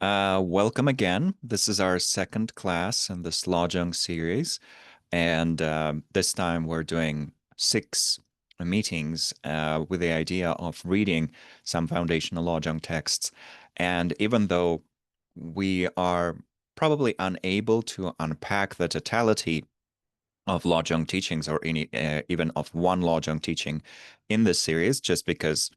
Welcome again. This is our second class in this Lojong series, and this time we're doing six meetings with the idea of reading some foundational Lojong texts. And even though we are probably unable to unpack the totality of Lojong teachings or any even of one Lojong teaching in this series, just because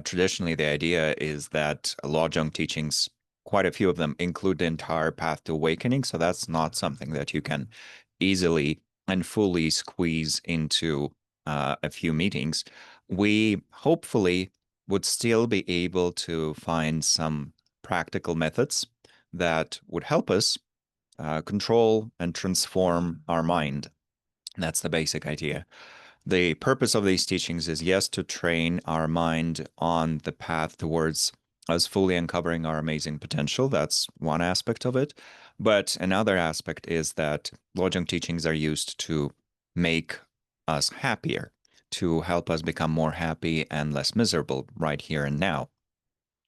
traditionally, the idea is that Lojong teachings, quite a few of them include the entire path to awakening. So that's not something that you can easily and fully squeeze into a few meetings. We hopefully would still be able to find some practical methods that would help us control and transform our mind. That's the basic idea. The purpose of these teachings is, yes, to train our mind on the path towards us fully uncovering our amazing potential. That's one aspect of it. But another aspect is that Lojong teachings are used to make us happier, to help us become more happy and less miserable right here and now.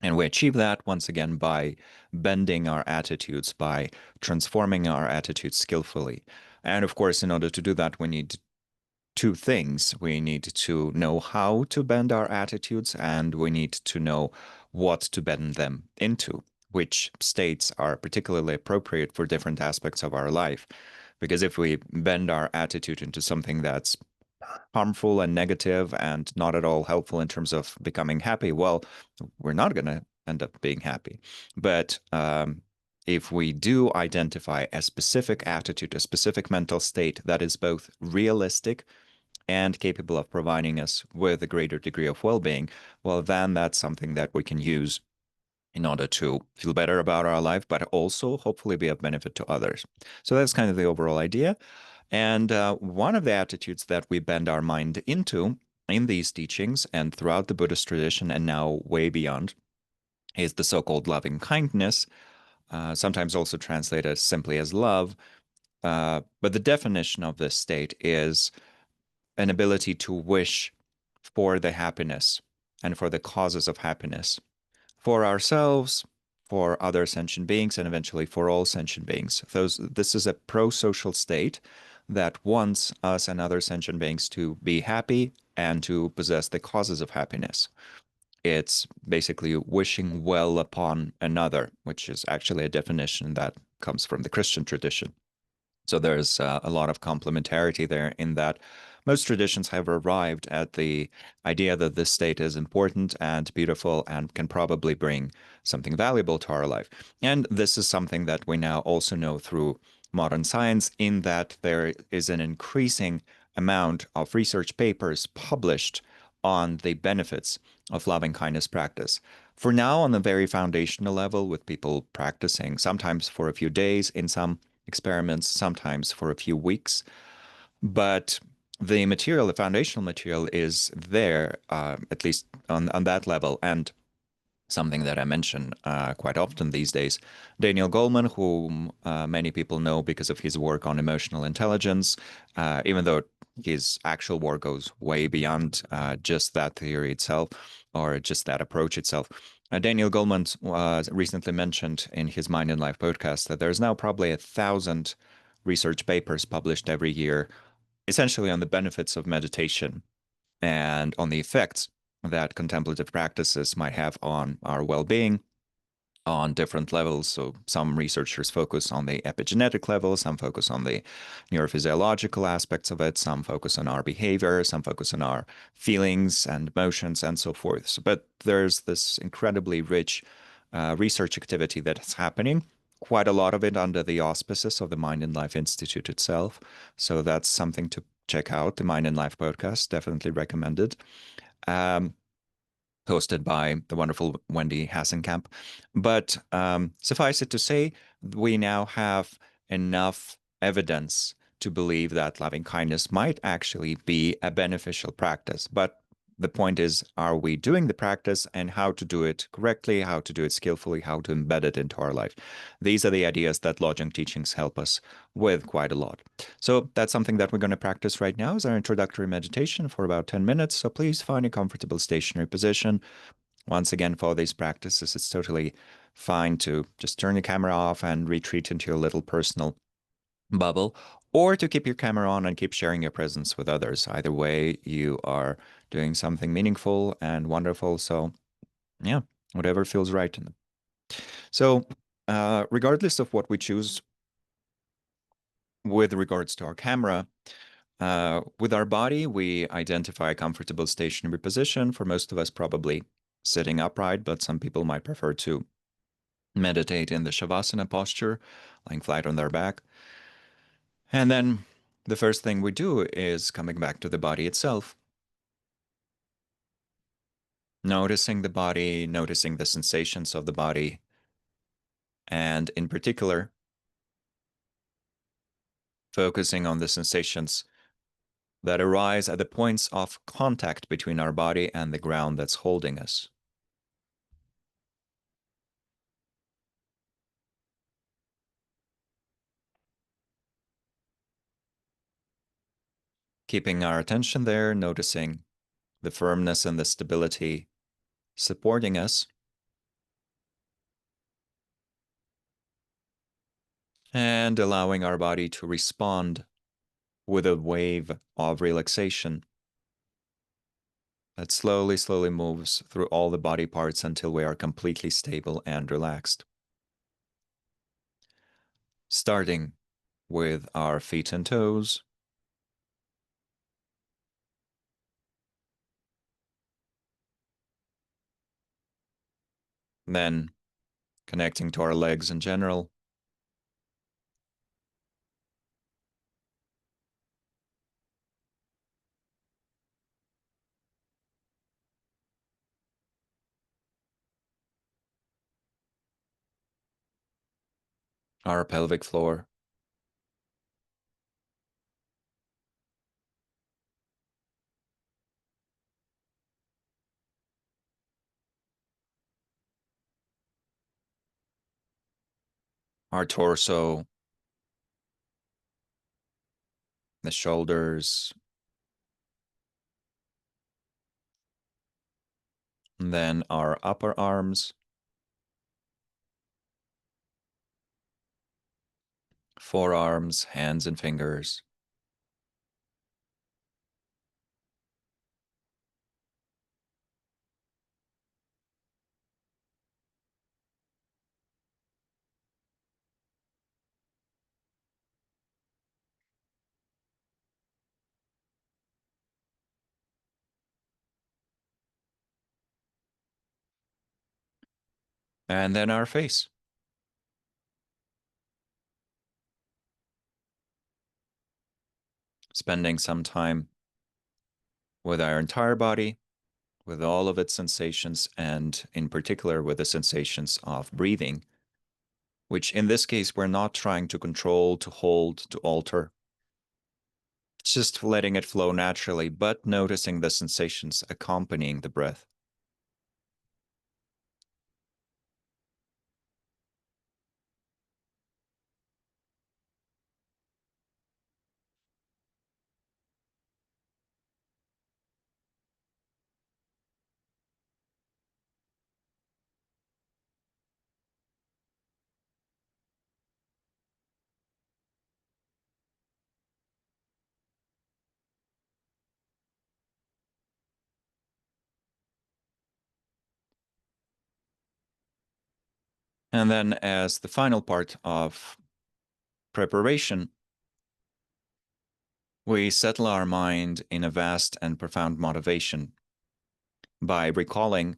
And we achieve that once again by bending our attitudes, by transforming our attitudes skillfully. And of course, in order to do that, we need two things. We need to know how to bend our attitudes, and we need to know what to bend them into, which states are particularly appropriate for different aspects of our life. Because if we bend our attitude into something that's harmful and negative and not at all helpful in terms of becoming happy, well, we're not going to end up being happy. But if we do identify a specific attitude, a specific mental state that is both realistic and capable of providing us with a greater degree of well-being, well, then that's something that we can use in order to feel better about our life, but also hopefully be of benefit to others. So that's kind of the overall idea. And one of the attitudes that we bend our mind into in these teachings and throughout the Buddhist tradition and now way beyond is the so-called loving kindness, sometimes also translated simply as love. But the definition of this state is an ability to wish for the happiness and for the causes of happiness for ourselves, for other sentient beings, and eventually for all sentient beings. This is a pro-social state that wants us and other sentient beings to be happy and to possess the causes of happiness. It's basically wishing well upon another, which is actually a definition that comes from the Christian tradition. So there's a lot of complementarity there in that most traditions have arrived at the idea that this state is important and beautiful and can probably bring something valuable to our life. And this is something that we now also know through modern science, in that there is an increasing amount of research papers published on the benefits of loving kindness practice. For now, on the very foundational level, with people practicing sometimes for a few days in some experiments, sometimes for a few weeks. But the material, the foundational material, is there, at least on that level. And something that I mention quite often these days, Daniel Goleman, whom many people know because of his work on emotional intelligence, even though his actual work goes way beyond just that theory itself or just that approach itself. Daniel Goleman recently mentioned in his Mind and Life podcast that there's now probably 1,000 research papers published every year, essentially on the benefits of meditation and on the effects that contemplative practices might have on our well-being on different levels. So some researchers focus on the epigenetic level, some focus on the neurophysiological aspects of it, some focus on our behavior, some focus on our feelings and emotions and so forth. But there's this incredibly rich research activity that's happening, quite a lot of it under the auspices of the Mind and Life Institute itself. So that's something to check out. The Mind and Life podcast, definitely recommended. Um, Hosted by the wonderful Wendy Hasenkamp. But suffice it to say, we now have enough evidence to believe that loving kindness might actually be a beneficial practice. But the point is, are we doing the practice, and how to do it correctly, how to do it skillfully, how to embed it into our life? These are the ideas that Lojong teachings help us with quite a lot. So that's something that we're going to practice right now as our introductory meditation for about 10 minutes. So please find a comfortable stationary position. Once again, for these practices, it's totally fine to just turn your camera off and retreat into your little personal bubble, or to keep your camera on and keep sharing your presence with others. Either way, you are doing something meaningful and wonderful. So, yeah, whatever feels right. So, regardless of what we choose with regards to our camera, with our body, we identify a comfortable stationary position. For most of us, probably sitting upright, but some people might prefer to meditate in the Shavasana posture, lying flat on their back. And then the first thing we do is coming back to the body itself, noticing the body, noticing the sensations of the body, and in particular, focusing on the sensations that arise at the points of contact between our body and the ground that's holding us. Keeping our attention there, noticing the firmness and the stability supporting us, and allowing our body to respond with a wave of relaxation that slowly, slowly moves through all the body parts until we are completely stable and relaxed. Starting with our feet and toes, then connecting to our legs in general, our pelvic floor, our torso, the shoulders, and then our upper arms, forearms, hands, and fingers, and then our face. Spending some time with our entire body, with all of its sensations, and in particular with the sensations of breathing, which in this case we're not trying to control, to hold, to alter. It's just letting it flow naturally, but noticing the sensations accompanying the breath. And then, as the final part of preparation, we settle our mind in a vast and profound motivation by recalling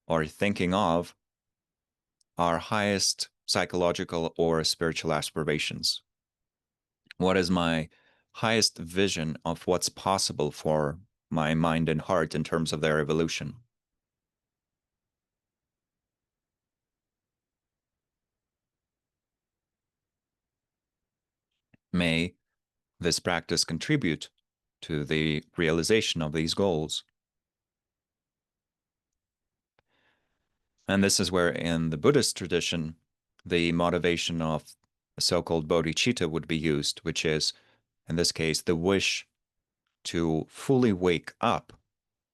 or thinking of our highest psychological or spiritual aspirations. What is my highest vision of what's possible for my mind and heart in terms of their evolution? May this practice contribute to the realization of these goals? And this is where, in the Buddhist tradition, the motivation of the so-called bodhicitta would be used, which is, in this case, the wish to fully wake up,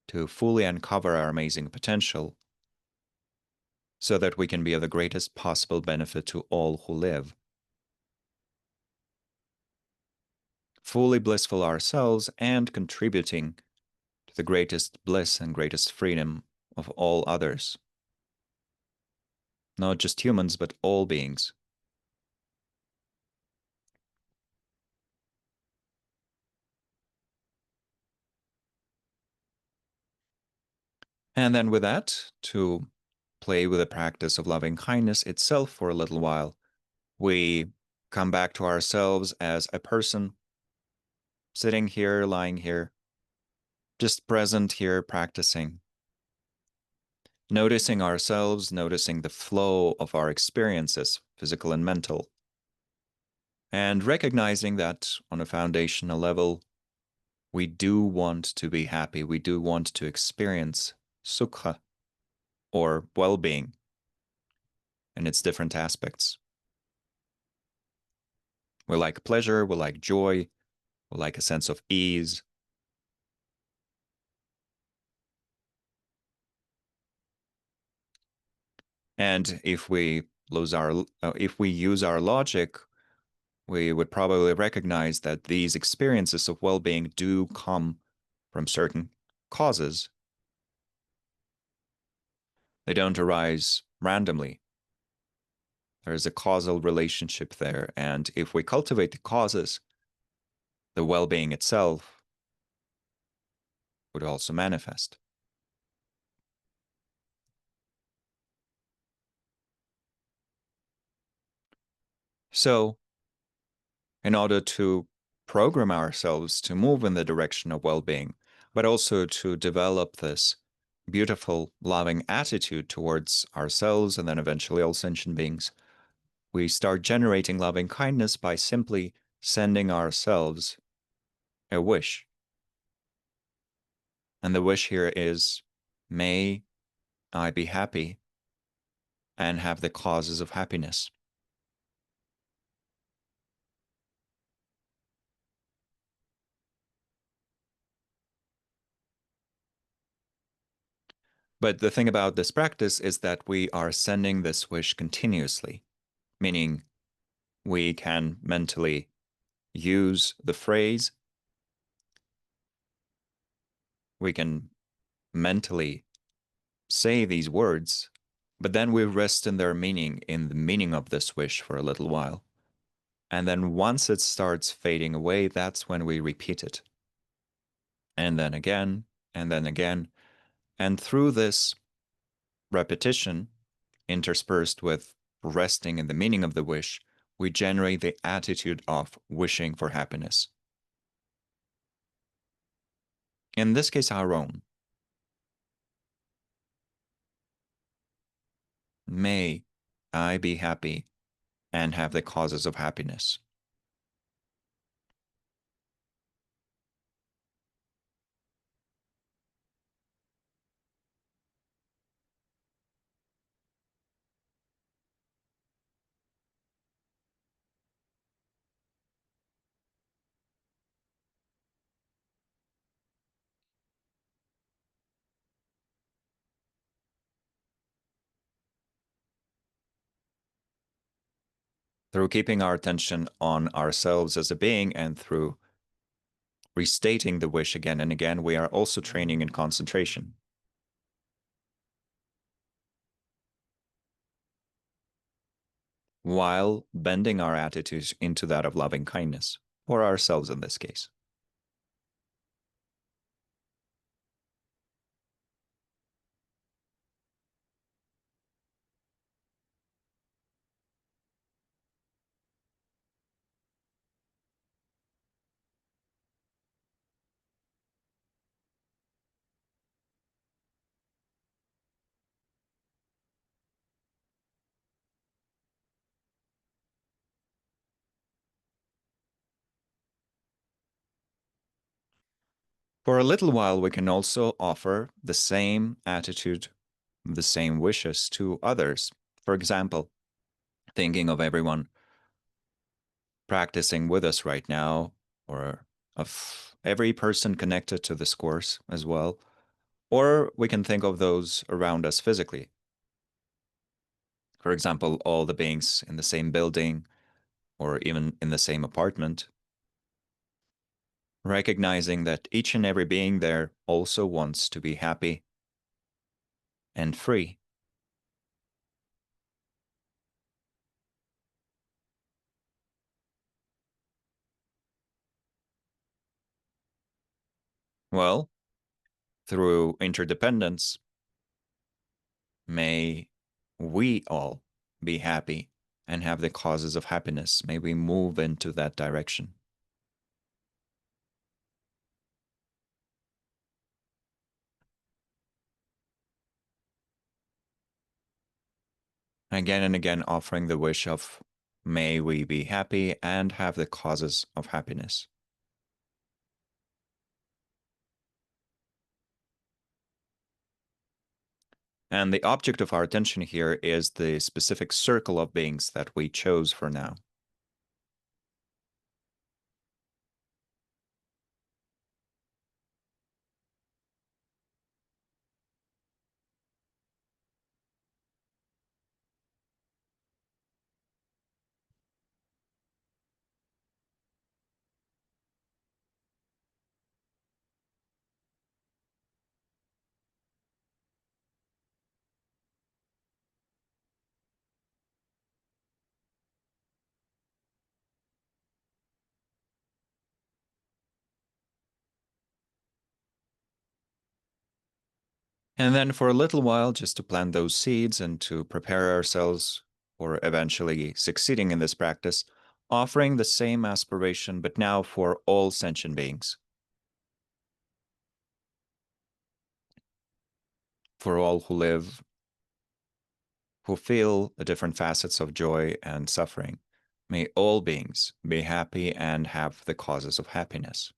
to fully uncover our amazing potential, so that we can be of the greatest possible benefit to all who live. Fully blissful ourselves and contributing to the greatest bliss and greatest freedom of all others. Not just humans, but all beings. And then with that, to play with the practice of loving kindness itself for a little while, we come back to ourselves as a person sitting here, lying here, just present here, practicing, noticing ourselves, noticing the flow of our experiences, physical and mental, and recognizing that on a foundational level, we do want to be happy. We do want to experience sukha, or well-being, in its different aspects. We like pleasure, we like joy, we like a sense of ease. And if we use our logic, we would probably recognize that these experiences of well-being do come from certain causes. They don't arise randomly. There is a causal relationship there. And if we cultivate the causes, the well-being itself would also manifest. So, in order to program ourselves to move in the direction of well-being, but also to develop this beautiful, loving attitude towards ourselves and then eventually all sentient beings, we start generating loving kindness by simply sending ourselves a wish. And the wish here is, may I be happy and have the causes of happiness. But the thing about this practice is that we are sending this wish continuously, meaning we can mentally use the phrase, we can mentally say these words, but then we rest in their meaning, in the meaning of this wish for a little while. And then once it starts fading away, that's when we repeat it. And then again, and then again. And through this repetition, interspersed with resting in the meaning of the wish, we generate the attitude of wishing for happiness. In this case, our own. May I be happy and have the causes of happiness. Through keeping our attention on ourselves as a being and through restating the wish again and again, we are also training in concentration, while bending our attitudes into that of loving kindness, for ourselves in this case. For a little while, we can also offer the same attitude, the same wishes to others. For example, thinking of everyone practicing with us right now, or of every person connected to this course as well. Or we can think of those around us physically. For example, all the beings in the same building or even in the same apartment, recognizing that each and every being there also wants to be happy and free. Well, through interdependence, may we all be happy and have the causes of happiness. May we move into that direction. Again and again, offering the wish of may we be happy and have the causes of happiness. And the object of our attention here is the specific circle of beings that we chose for now. And then for a little while, just to plant those seeds and to prepare ourselves for eventually succeeding in this practice, offering the same aspiration, but now for all sentient beings, for all who live, who feel the different facets of joy and suffering. May all beings be happy and have the causes of happiness.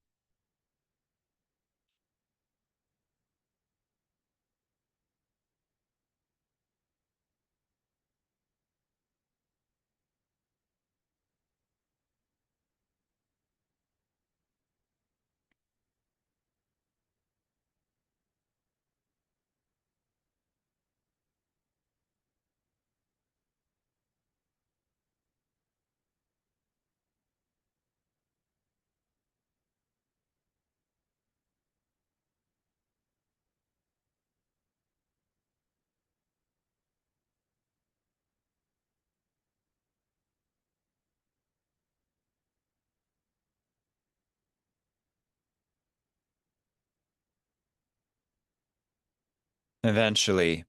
Eventually,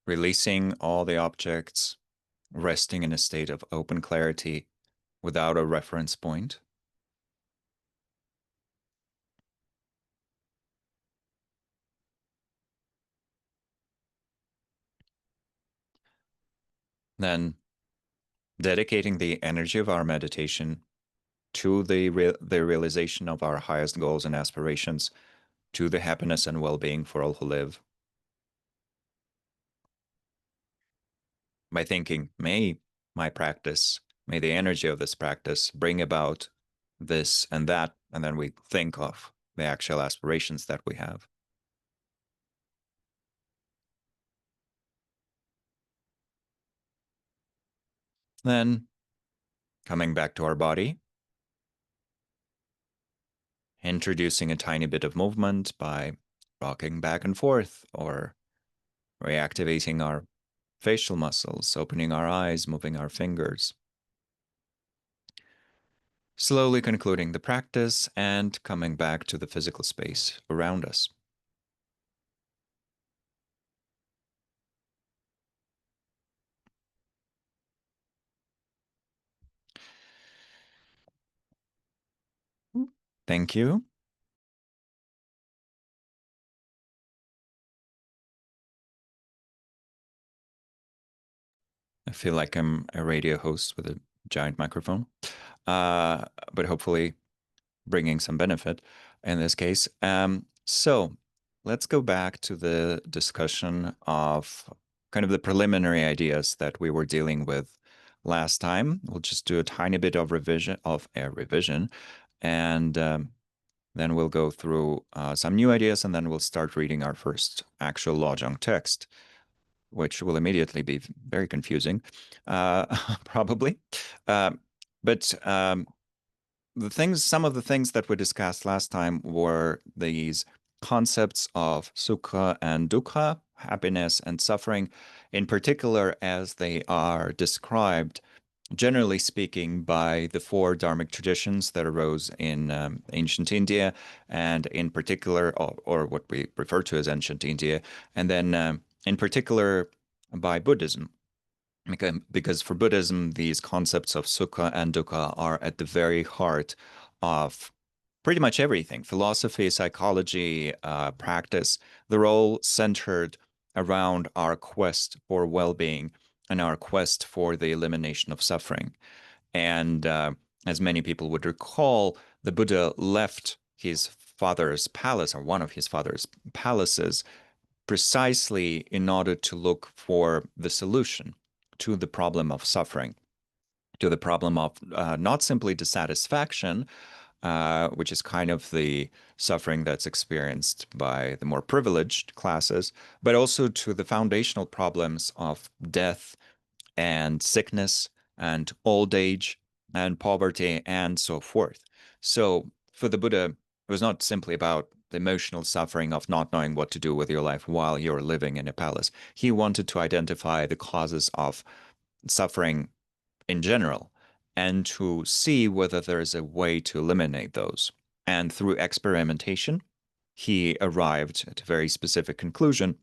releasing all the objects, resting in a state of open clarity without a reference point. Then dedicating the energy of our meditation to the realization of our highest goals and aspirations, to the happiness and well-being for all who live. By thinking, may my practice, may the energy of this practice bring about this and that, and then we think of the actual aspirations that we have. Then coming back to our body, introducing a tiny bit of movement by rocking back and forth or reactivating our facial muscles, opening our eyes, moving our fingers. Slowly concluding the practice and coming back to the physical space around us. Thank you. I feel like I'm a radio host with a giant microphone, but hopefully bringing some benefit in this case. So let's go back to the discussion of kind of the preliminary ideas that we were dealing with last time. We'll just do a tiny bit of revision, and then we'll go through some new ideas, and then we'll start reading our first actual Lojong text. which will immediately be very confusing, uh, probably. Uh, but some of the things that we discussed last time were these concepts of sukha and dukkha, happiness and suffering, in particular, as they are described, generally speaking, by the four Dharmic traditions that arose in ancient India, and in particular, or what we refer to as ancient India, and then in particular by Buddhism. Because for Buddhism, these concepts of sukha and dukkha are at the very heart of pretty much everything: philosophy, psychology, practice. They're all centered around our quest for well-being and our quest for the elimination of suffering. And as many people would recall, the Buddha left his father's palace, or one of his father's palaces, precisely in order to look for the solution to the problem of suffering, to the problem of not simply dissatisfaction, which is kind of the suffering that's experienced by the more privileged classes, but also to the foundational problems of death and sickness and old age and poverty and so forth. So for the Buddha, it was not simply about the emotional suffering of not knowing what to do with your life while you're living in a palace. He wanted to identify the causes of suffering in general and to see whether there is a way to eliminate those. And through experimentation, he arrived at a very specific conclusion,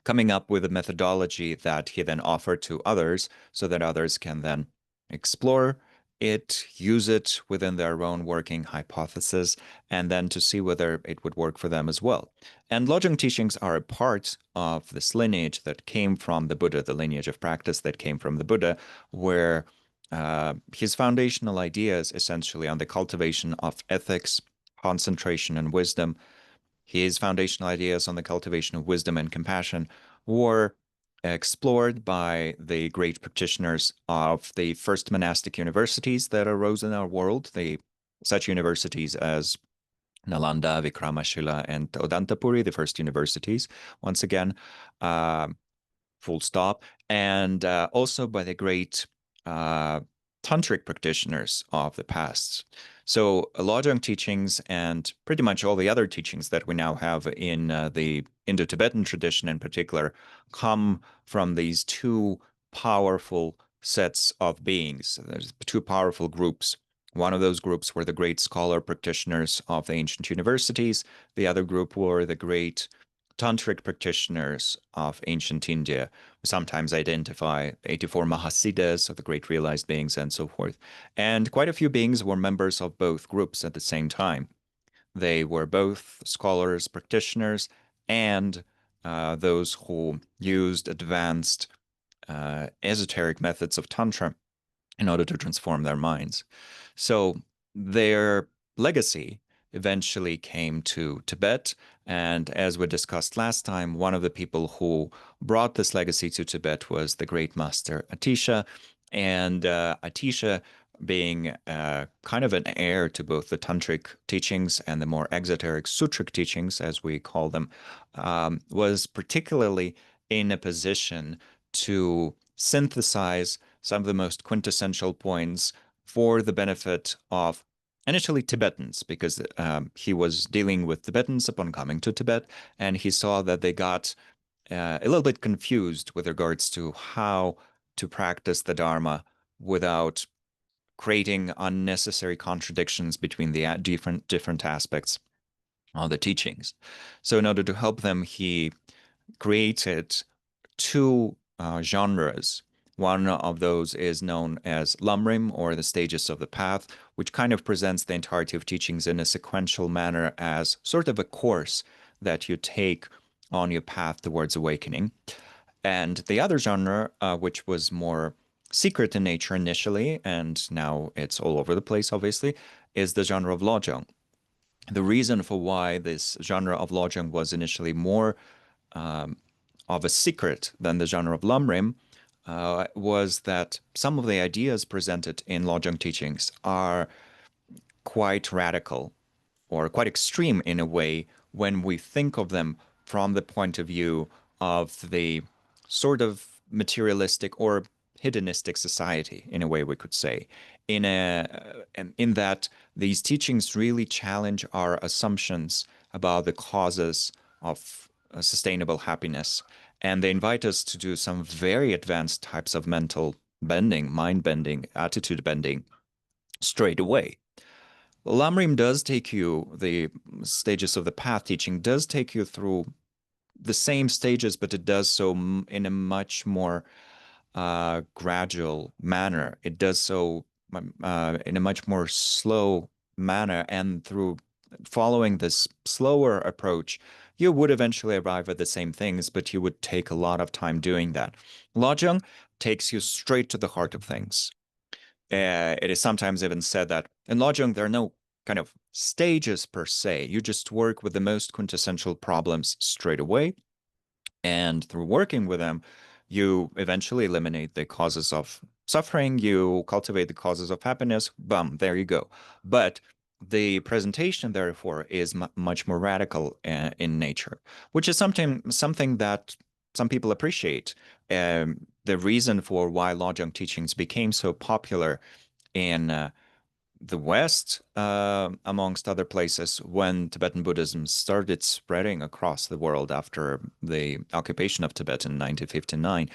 coming up with a methodology that he then offered to others so that others can then explore it, use it within their own working hypothesis, and then to see whether it would work for them as well. And Lojong teachings are a part of this lineage that came from the Buddha, the lineage of practice that came from the Buddha, where his foundational ideas essentially on the cultivation of ethics, concentration, and wisdom, his foundational ideas on the cultivation of wisdom and compassion were explored by the great practitioners of the first monastic universities that arose in our world, such universities as Nalanda, Vikramashila, and Odantapuri, the first universities, once again, uh, full stop, and also by the great uh, tantric practitioners of the past. So Lojong teachings and pretty much all the other teachings that we now have in the Indo-Tibetan tradition in particular come from these two powerful sets of beings. There's two powerful groups. One of those groups were the great scholar practitioners of the ancient universities. The other group were the great tantric practitioners of ancient India. We sometimes identify 84 Mahasiddhas, or the great realized beings, and so forth. And quite a few beings were members of both groups at the same time. They were both scholars, practitioners, and those who used advanced esoteric methods of Tantra in order to transform their minds. So their legacy eventually came to Tibet. And as we discussed last time, one of the people who brought this legacy to Tibet was the great master Atisha. And Atisha, being kind of an heir to both the tantric teachings and the more exoteric sutric teachings, as we call them, was particularly in a position to synthesize some of the most quintessential points for the benefit of initially Tibetans, because he was dealing with Tibetans upon coming to Tibet, and he saw that they got a little bit confused with regards to how to practice the Dharma without creating unnecessary contradictions between the different aspects of the teachings. So in order to help them, he created two genres. One of those is known as Lamrim, or the stages of the path, which kind of presents the entirety of teachings in a sequential manner as sort of a course that you take on your path towards awakening. And the other genre, which was more secret in nature initially, and now it's all over the place, obviously, is the genre of Lojong. The reason for why this genre of Lojong was initially more um, of a secret than the genre of Lamrim was that some of the ideas presented in Lojong teachings are quite radical or quite extreme in a way when we think of them from the point of view of the sort of materialistic or hedonistic society, in a way we could say, in that these teachings really challenge our assumptions about the causes of sustainable happiness, and they invite us to do some very advanced types of mental bending, mind bending, attitude bending straight away. Lamrim does take you, the stages of the path teaching does take you through the same stages, but it does so in a much more gradual manner. It does so in a much more slow manner, and through following this slower approach, you would eventually arrive at the same things, but you would take a lot of time doing that. Lojong takes you straight to the heart of things. It is sometimes even said that in Lojong, there are no kind of stages per se. You just work with the most quintessential problems straight away. And through working with them, you eventually eliminate the causes of suffering, you cultivate the causes of happiness. Boom, there you go. But the presentation, therefore, is much more radical in nature, which is something that some people appreciate. The reason for why Lojong teachings became so popular in the West, amongst other places, when Tibetan Buddhism started spreading across the world after the occupation of Tibet in 1959,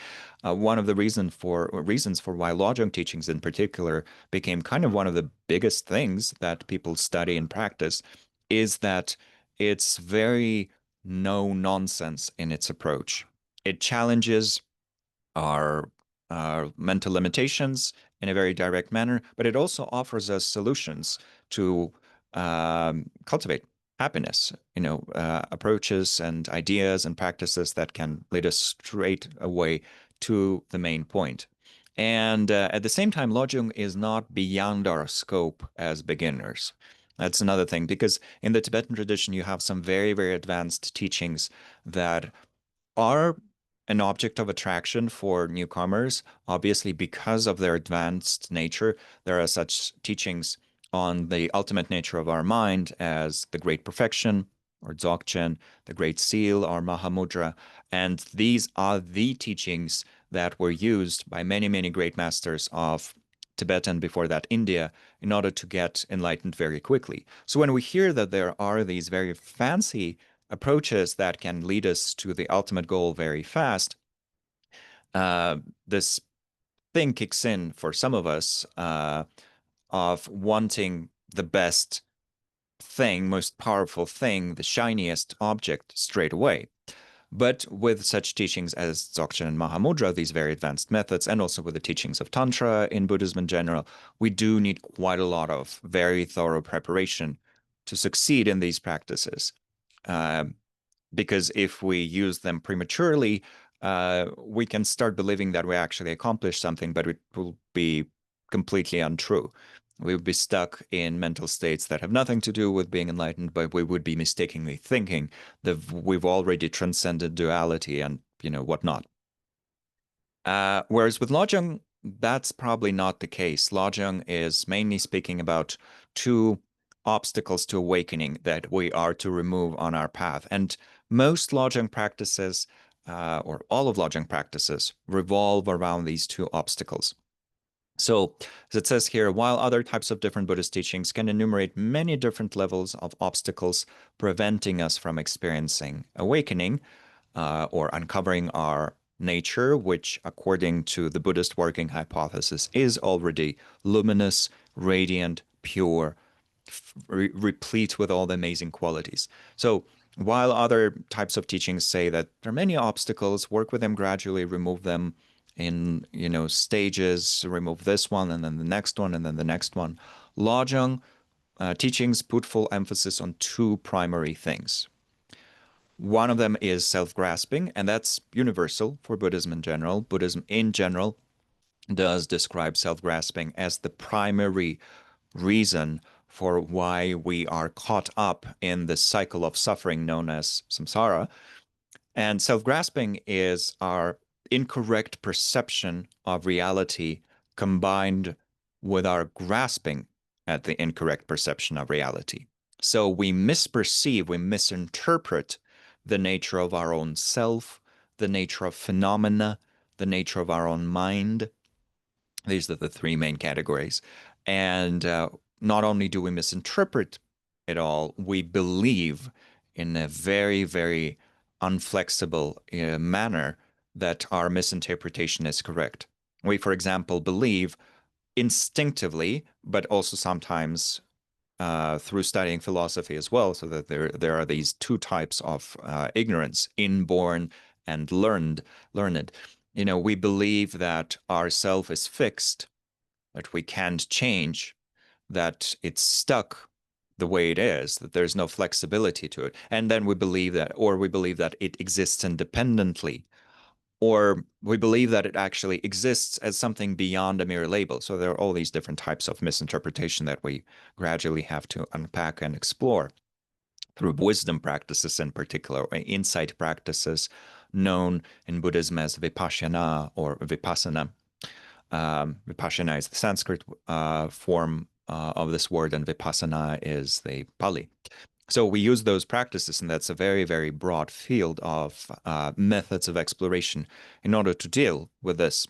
one of the reasons for why Lojong teachings in particular became kind of one of the biggest things that people study and practice is that it's very no nonsense in its approach. It challenges our mental limitations in a very direct manner, but it also offers us solutions to cultivate happiness, approaches and ideas and practices that can lead us straight away to the main point. And at the same time, Lojong is not beyond our scope as beginners. That's another thing, because in the Tibetan tradition, you have some very, very advanced teachings that are an object of attraction for newcomers. Obviously, because of their advanced nature, there are such teachings on the ultimate nature of our mind as the Great Perfection, or Dzogchen, the Great Seal, or Mahamudra. And these are the teachings that were used by many, many great masters of Tibet and before that India in order to get enlightened very quickly. So when we hear that there are these very fancy approaches that can lead us to the ultimate goal very fast, this thing kicks in for some of us of wanting the best thing, most powerful thing, the shiniest object straight away. But with such teachings as Dzogchen and Mahamudra, these very advanced methods, and also with the teachings of Tantra in Buddhism in general, we do need quite a lot of very thorough preparation to succeed in these practices. Uh, because if we use them prematurely, we can start believing that we actually accomplished something, but it will be completely untrue. We would be stuck in mental states that have nothing to do with being enlightened, but we would be mistakenly thinking that we've already transcended duality and, whatnot. Whereas with Lojong, that's probably not the case. Lojong is mainly speaking about two obstacles to awakening that we are to remove on our path. And most Lojong practices, or all of Lojong practices, revolve around these two obstacles. So, as it says here, while other types of different Buddhist teachings can enumerate many different levels of obstacles preventing us from experiencing awakening, or uncovering our nature, which, according to the Buddhist working hypothesis, is already luminous, radiant, pure, replete with all the amazing qualities. So, while other types of teachings say that there are many obstacles, work with them gradually, remove them in, stages, remove this one and then the next one and then the next one. Lojong teachings put full emphasis on two primary things. One of them is self-grasping, and that's universal for Buddhism in general. Buddhism in general does describe self-grasping as the primary reason for why we are caught up in the cycle of suffering known as samsara. And self-grasping is our incorrect perception of reality combined with our grasping at the incorrect perception of reality. So we misperceive, we misinterpret the nature of our own self, the nature of phenomena, the nature of our own mind. These are the three main categories. And not only do we misinterpret it all, we believe in a very, very unflexible manner that our misinterpretation is correct. We, for example, believe instinctively, but also sometimes through studying philosophy as well, so that there are these two types of ignorance, inborn and learned. We believe that our self is fixed, that we can't change, that it's stuck the way it is, that there's no flexibility to it. And then we believe that it exists independently, or we believe that it actually exists as something beyond a mere label. So there are all these different types of misinterpretation that we gradually have to unpack and explore through wisdom practices in particular, or insight practices known in Buddhism as vipassana or vipassana. Vipassana is the Sanskrit form of this word, and vipassana is the Pali. So we use those practices, and that's a very, very broad field of methods of exploration in order to deal with this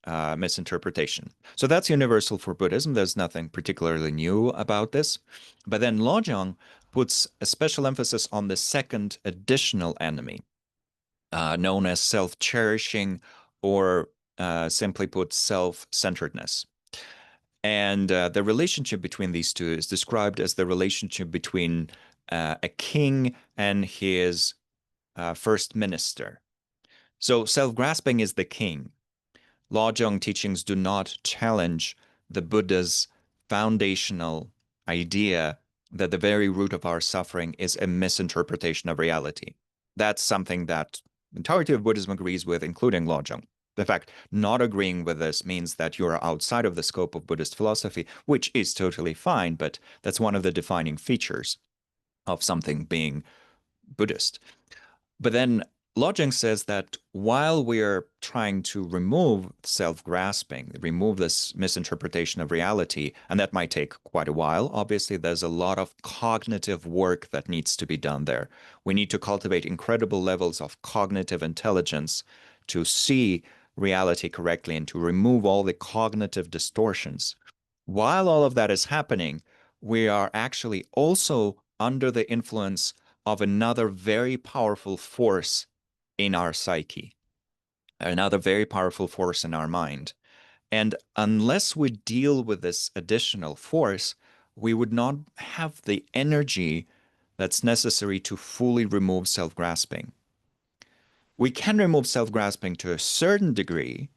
misinterpretation. So that's universal for Buddhism. There's nothing particularly new about this. But then Lojong puts a special emphasis on the second additional enemy, known as self-cherishing, or simply put, self-centeredness. And the relationship between these two is described as the relationship between a king and his first minister. So self-grasping is the king. Lojong teachings do not challenge the Buddha's foundational idea that the very root of our suffering is a misinterpretation of reality. That's something that the entirety of Buddhism agrees with, including Lojong. In fact, not agreeing with this means that you're outside of the scope of Buddhist philosophy, which is totally fine, but that's one of the defining features of something being Buddhist. But then Lojong says that while we're trying to remove self-grasping, remove this misinterpretation of reality, and that might take quite a while, obviously there's a lot of cognitive work that needs to be done there. We need to cultivate incredible levels of cognitive intelligence to see reality correctly and to remove all the cognitive distortions. While all of that is happening, we are actually also under the influence of another very powerful force in our psyche, another very powerful force in our mind. And unless we deal with this additional force, we would not have the energy that's necessary to fully remove self-grasping. We can remove self-grasping to a certain degree,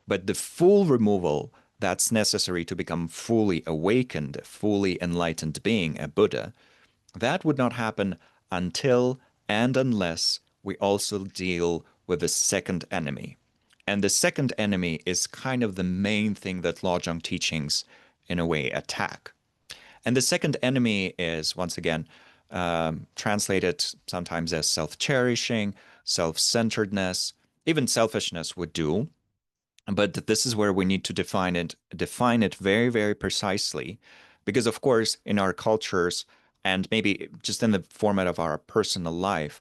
but the full removal that's necessary to become fully awakened, a fully enlightened being, a Buddha, that would not happen until and unless we also deal with the second enemy. And the second enemy is kind of the main thing that Lojong teachings, in a way, attack. And the second enemy is, once again, translated sometimes as self-cherishing, self-centeredness, even selfishness would do. But this is where we need to define it very, very precisely, because of course, in our cultures and maybe just in the format of our personal life,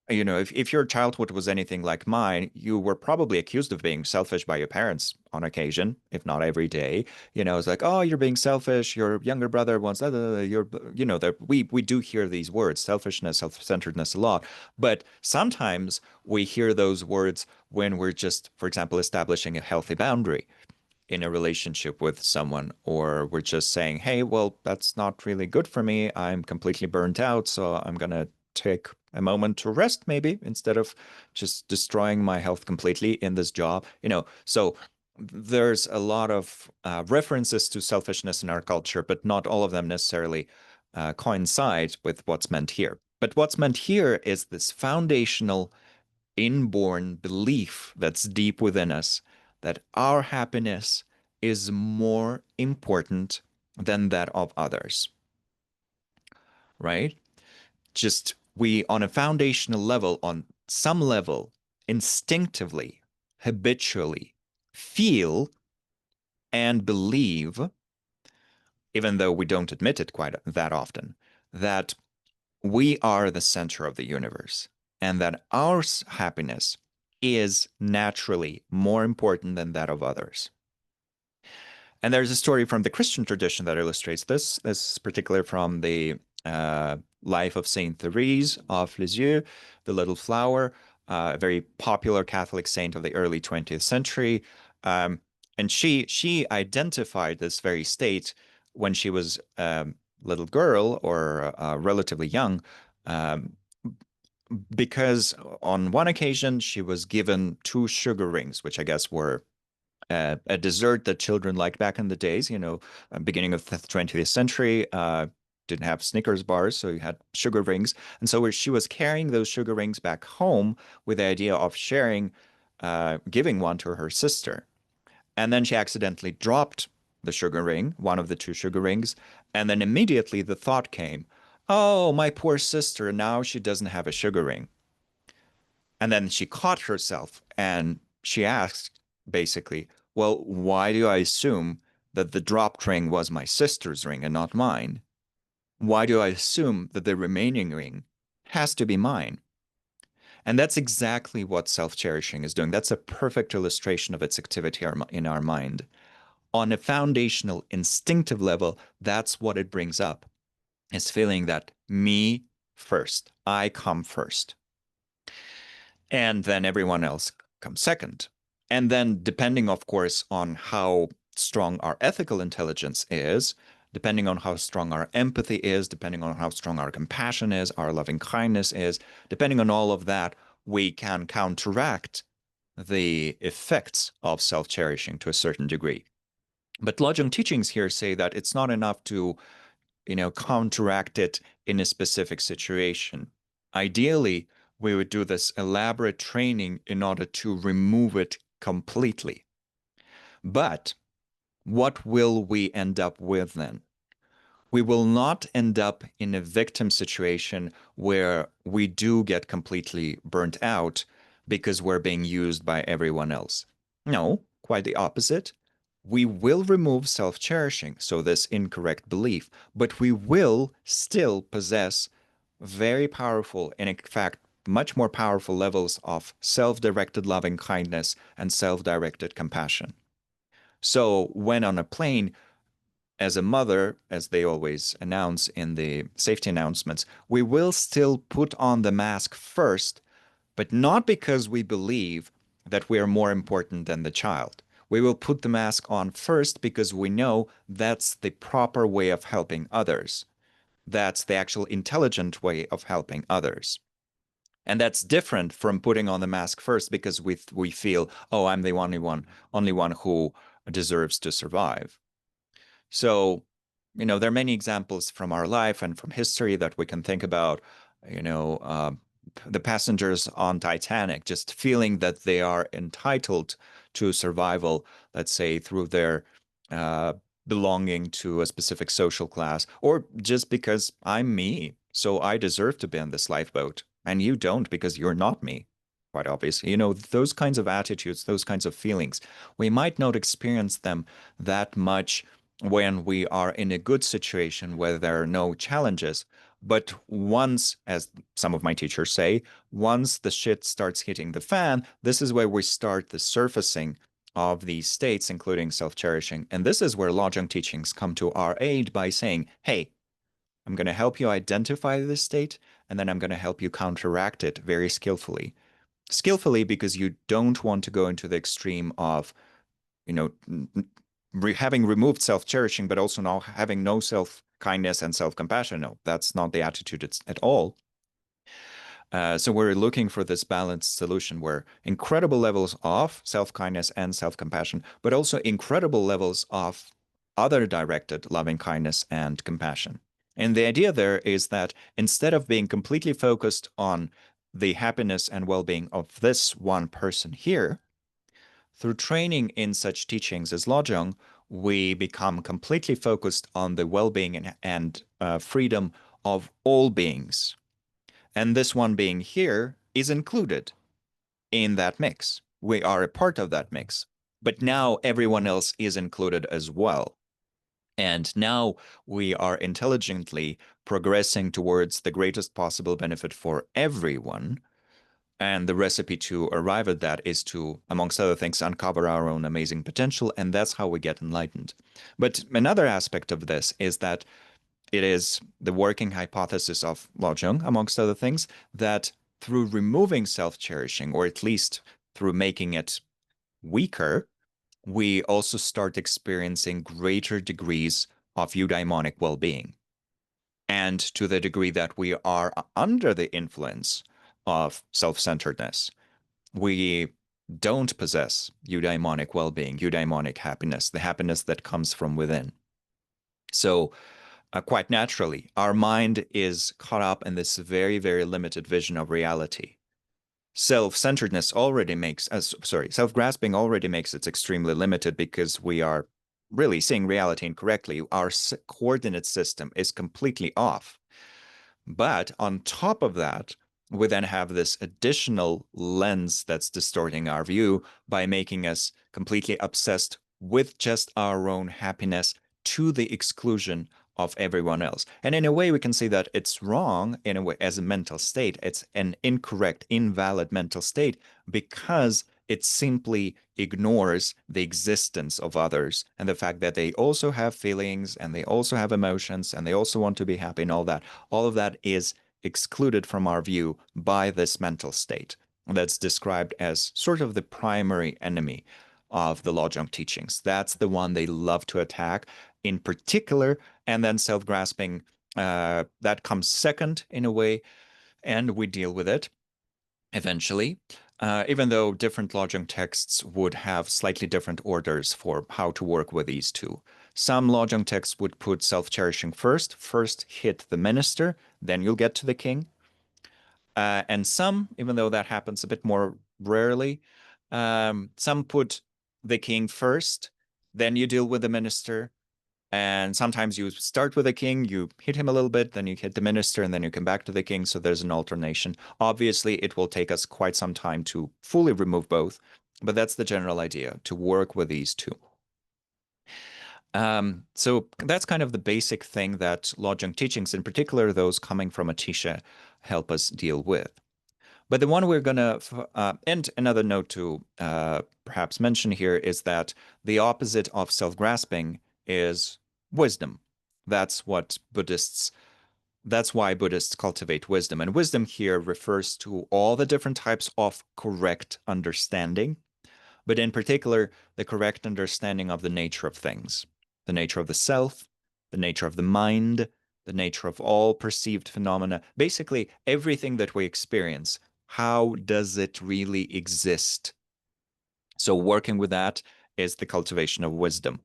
if your childhood was anything like mine, you were probably accused of being selfish by your parents on occasion, if not every day. It's like, oh, you're being selfish. Your younger brother wants that. We do hear these words, selfishness, self-centeredness, a lot. But sometimes we hear those words when we're just, for example, establishing a healthy boundary in a relationship with someone, or we're just saying, hey, well, that's not really good for me. I'm completely burnt out, so I'm gonna take a moment to rest, maybe, instead of just destroying my health completely in this job. So there's a lot of references to selfishness in our culture, but not all of them necessarily coincide with what's meant here. But what's meant here is this foundational inborn belief that's deep within us that our happiness is more important than that of others, right? Just we, on a foundational level, on some level, instinctively, habitually feel and believe, even though we don't admit it quite that often, that we are the center of the universe. and that our happiness is naturally more important than that of others. And there's a story from the Christian tradition that illustrates this. This is particularly from the life of Saint Therese of Lisieux, the Little Flower, a very popular Catholic saint of the early 20th century. Um, and she identified this very state when she was a little girl or relatively young, um, because on one occasion she was given two sugar rings, which I guess were a dessert that children liked back in the days, beginning of the 20th century. Didn't have Snickers bars, so you had sugar rings. And so she was carrying those sugar rings back home with the idea of sharing, giving one to her sister. And then she accidentally dropped the sugar ring, one of the two sugar rings. And then immediately the thought came, oh, my poor sister, now she doesn't have a sugar ring. And then she caught herself and she asked, basically, well, why do I assume that the dropped ring was my sister's ring and not mine? Why do I assume that the remaining ring has to be mine? And that's exactly what self-cherishing is doing. That's a perfect illustration of its activity in our mind. On a foundational, instinctive level, that's what it brings up, is feeling that me first, I come first. And then everyone else comes second. And then, depending, of course, on how strong our ethical intelligence is, depending on how strong our empathy is, depending on how strong our compassion is, our loving kindness is, depending on all of that, we can counteract the effects of self-cherishing to a certain degree. But Lojong teachings here say that it's not enough to, counteract it in a specific situation. Ideally, we would do this elaborate training in order to remove it completely. But what will we end up with then? We will not end up in a victim situation where we do get completely burnt out because we're being used by everyone else. No, quite the opposite. We will remove self-cherishing, so this incorrect belief, but we will still possess very powerful, and in fact, much more powerful levels of self-directed loving kindness and self-directed compassion. So when on a plane, as a mother, as they always announce in the safety announcements, we will still put on the mask first, but not because we believe that we are more important than the child. We will put the mask on first because we know that's the proper way of helping others. That's the actual intelligent way of helping others. And that's different from putting on the mask first because we feel, oh, I'm the only one who deserves to survive. So, there are many examples from our life and from history that we can think about, you know, uh, the passengers on Titanic just feeling that they are entitled to survival, let's say through their uh, belonging to a specific social class, or just because I'm me, so I deserve to be on this lifeboat, and you don't because you're not me. Quite obviously, those kinds of attitudes, those kinds of feelings, we might not experience them that much when we are in a good situation where there are no challenges. But once, as some of my teachers say, once the shit starts hitting the fan, this is where we start the surfacing of these states, including self-cherishing. And this is where Lojong teachings come to our aid by saying, hey, I'm going to help you identify this state, and then I'm going to help you counteract it very skillfully. Skillfully because you don't want to go into the extreme of, you know, having removed self-cherishing, but also now having no self-kindness and self-compassion. No, that's not the attitude at all. So we're looking for this balanced solution where incredible levels of self-kindness and self-compassion, but also incredible levels of other directed loving kindness and compassion. And the idea there is that instead of being completely focused on the happiness and well-being of this one person here, through training in such teachings as Lojong, we become completely focused on the well-being and freedom of all beings. And this one being here is included in that mix. We are a part of that mix. But now everyone else is included as well. And now we are intelligently progressing towards the greatest possible benefit for everyone. And the recipe to arrive at that is to, amongst other things, uncover our own amazing potential. And that's how we get enlightened. But another aspect of this is that it is the working hypothesis of Lojong, amongst other things, that through removing self-cherishing, or at least through making it weaker, we also start experiencing greater degrees of eudaimonic well-being. And to the degree that we are under the influence of self-centeredness, we don't possess eudaimonic well-being, eudaimonic happiness, the happiness that comes from within. So quite naturally, our mind is caught up in this very, very limited vision of reality. Self-centeredness already makes, self-grasping already makes it extremely limited because we are really seeing reality incorrectly. Our coordinate system is completely off. But on top of that, we then have this additional lens that's distorting our view by making us completely obsessed with just our own happiness to the exclusion of everyone else. And in a way, we can say that it's wrong in a way as a mental state. It's an incorrect, invalid mental state because it simply ignores the existence of others and the fact that they also have feelings and they also have emotions and they also want to be happy and all that. All of that is excluded from our view by this mental state that's described as sort of the primary enemy of the Lojong teachings. That's the one they love to attack in particular, and then self-grasping, that comes second in a way, and we deal with it eventually, even though different Lojong texts would have slightly different orders for how to work with these two. Some Lojong texts would put self-cherishing first hit the minister, then you'll get to the king. And some, even though that happens a bit more rarely, some put the king first, then you deal with the minister. And sometimes you start with the king, you hit him a little bit, then you hit the minister, and then you come back to the king. So there's an alternation. Obviously, it will take us quite some time to fully remove both, but that's the general idea, to work with these two. So that's kind of the basic thing that Lojong teachings, in particular those coming from Atisha, help us deal with. But the one we're going to, and another note to perhaps mention here is that the opposite of self-grasping is wisdom. That's why Buddhists cultivate wisdom. And wisdom here refers to all the different types of correct understanding, but in particular, the correct understanding of the nature of things, the nature of the self, the nature of the mind, the nature of all perceived phenomena, basically everything that we experience. How does it really exist? So working with that is the cultivation of wisdom.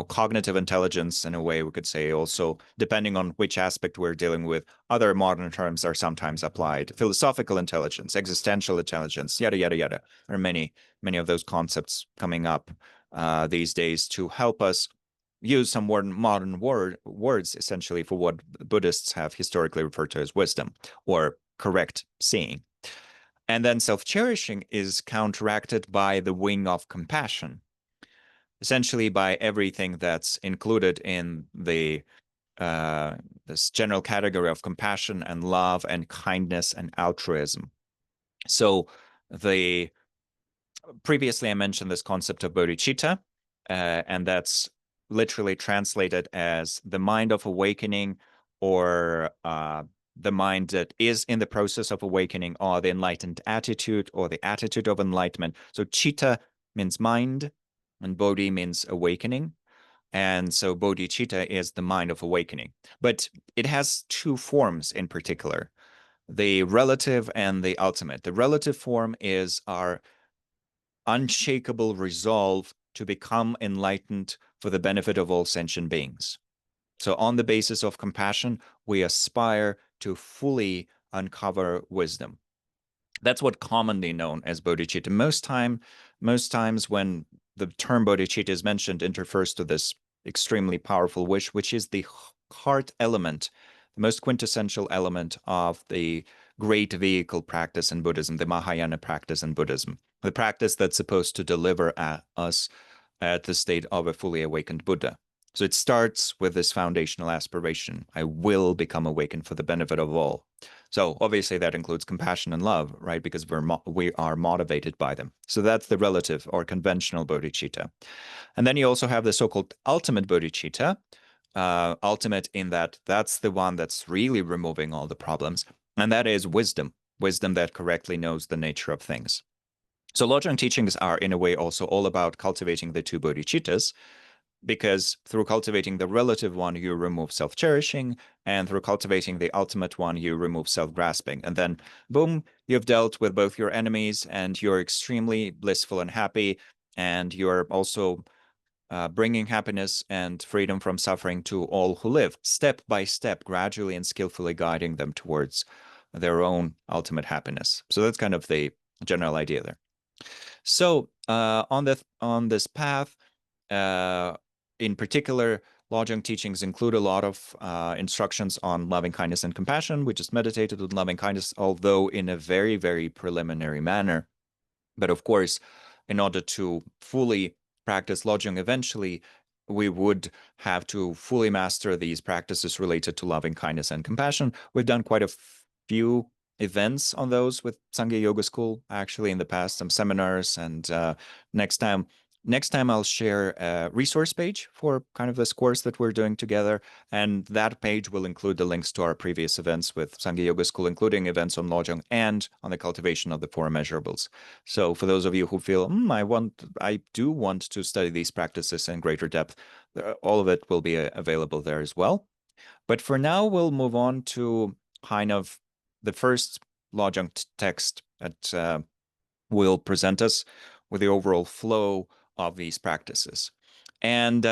Cognitive intelligence, in a way, we could say also, depending on which aspect we're dealing with, other modern terms are sometimes applied. Philosophical intelligence, existential intelligence, yada, yada, yada. There are many, many of those concepts coming up these days to help us use some more modern words, essentially, for what Buddhists have historically referred to as wisdom or correct seeing. And then self-cherishing is counteracted by the wing of compassion, essentially by everything that's included in this general category of compassion and love and kindness and altruism. So previously I mentioned this concept of bodhicitta, and that's literally translated as the mind of awakening, or the mind that is in the process of awakening, or the enlightened attitude, or the attitude of enlightenment. So citta means mind, and bodhi means awakening. And so bodhicitta is the mind of awakening. But it has two forms in particular, the relative and the ultimate. The relative form is our unshakable resolve to become enlightened for the benefit of all sentient beings. So on the basis of compassion, we aspire to fully uncover wisdom. That's what commonly known as bodhicitta. Most times when the term bodhicitta is mentioned, it refers to this extremely powerful wish, which is the heart element, the most quintessential element of the great vehicle practice in Buddhism, the Mahayana practice in Buddhism, the practice that's supposed to deliver us at the state of a fully awakened Buddha. So it starts with this foundational aspiration: I will become awakened for the benefit of all. So obviously that includes compassion and love, right? Because we are motivated by them. So that's the relative or conventional bodhicitta. And then you also have the so-called ultimate bodhicitta, ultimate in that that's the one that's really removing all the problems, and that is wisdom, wisdom that correctly knows the nature of things. So Lojong teachings are in a way also all about cultivating the two bodhicittas, because through cultivating the relative one, you remove self-cherishing, and through cultivating the ultimate one, you remove self-grasping. And then, boom, you've dealt with both your enemies, and you're extremely blissful and happy, and you're also bringing happiness and freedom from suffering to all who live, step by step, gradually and skillfully guiding them towards their own ultimate happiness. So that's kind of the general idea there. So on this path, uh, in particular, Lojong teachings include a lot of instructions on loving kindness and compassion. We just meditated on loving kindness, although in a very, very preliminary manner. But of course, in order to fully practice Lojong eventually, we would have to fully master these practices related to loving kindness and compassion. We've done quite a few events on those with Sangye Yoga School, actually, in the past, some seminars. And next time, I'll share a resource page for kind of this course that we're doing together. And that page will include the links to our previous events with Sangye Yoga School, including events on Lojong and on the cultivation of the four immeasurables. So for those of you who feel, I do want to study these practices in greater depth, all of it will be available there as well. But for now, we'll move on to kind of the first Lojong text that will present us with the overall flow of these practices. And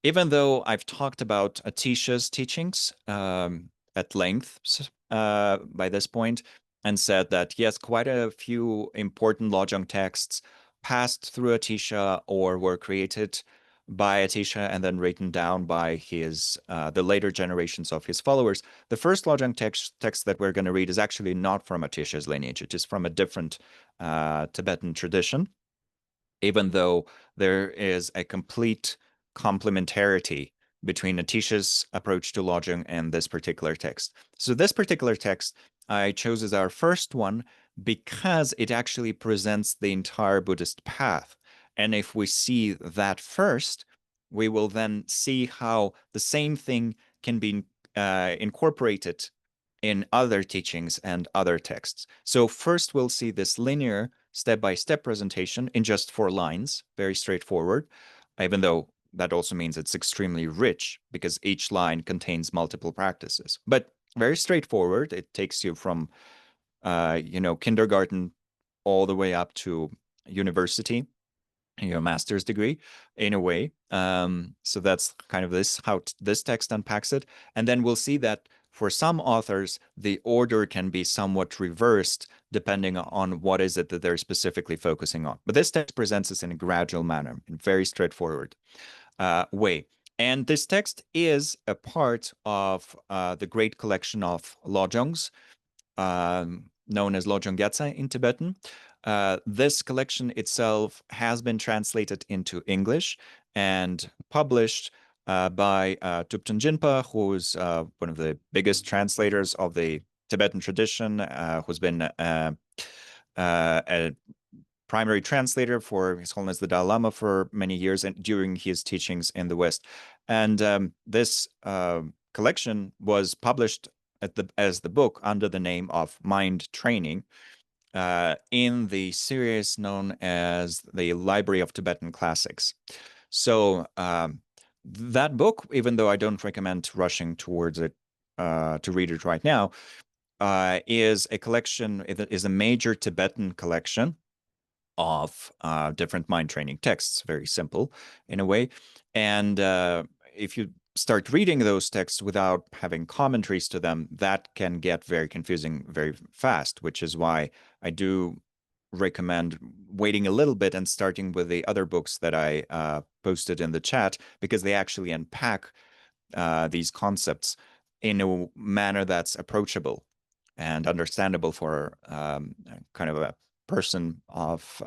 even though I've talked about Atisha's teachings at length by this point, and said that, yes, quite a few important Lojong texts passed through Atisha or were created by Atisha and then written down by the later generations of his followers. The first Lojong text that we're going to read is actually not from Atisha's lineage. It is from a different Tibetan tradition, even though there is a complete complementarity between Atisha's approach to Lojong and this particular text. So this particular text I chose as our first one because it actually presents the entire Buddhist path. And if we see that first, we will then see how the same thing can be incorporated in other teachings and other texts. So first we'll see this linear step-by-step presentation in just 4 lines, very straightforward, even though that also means it's extremely rich because each line contains multiple practices. But very straightforward. It takes you from, kindergarten all the way up to university, your master's degree in a way. So that's kind of how this text unpacks it. And then we'll see that for some authors, the order can be somewhat reversed depending on what is it that they're specifically focusing on. But this text presents us in a gradual manner, in very straightforward way. And this text is a part of the great collection of Lojongs, known as Lojong Gyatso in Tibetan. This collection itself has been translated into English and published by Thupten Jinpa, who's one of the biggest translators of the Tibetan tradition, who's been a primary translator for His Holiness the Dalai Lama for many years and during his teachings in the West. And this collection was published as the book under the name of Mind Training in the series known as the Library of Tibetan Classics. So that book, even though I don't recommend rushing towards it to read it right now, is a collection, is a major Tibetan collection of different mind training texts, very simple in a way. And if you start reading those texts without having commentaries to them, that can get very confusing very fast, which is why I do recommend waiting a little bit and starting with the other books that I posted in the chat, because they actually unpack these concepts in a manner that's approachable and understandable for kind of a person of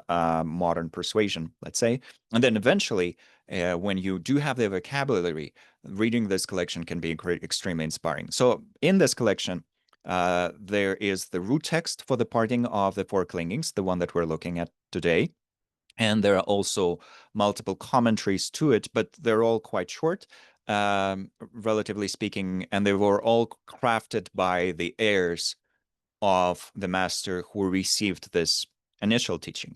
modern persuasion, let's say. And then eventually, when you do have the vocabulary, reading this collection can be extremely inspiring. So in this collection, There is the root text for the parting of the four clingings, the one that we're looking at today. And there are also multiple commentaries to it, but they're all quite short, relatively speaking, and they were all crafted by the heirs of the master who received this initial teaching.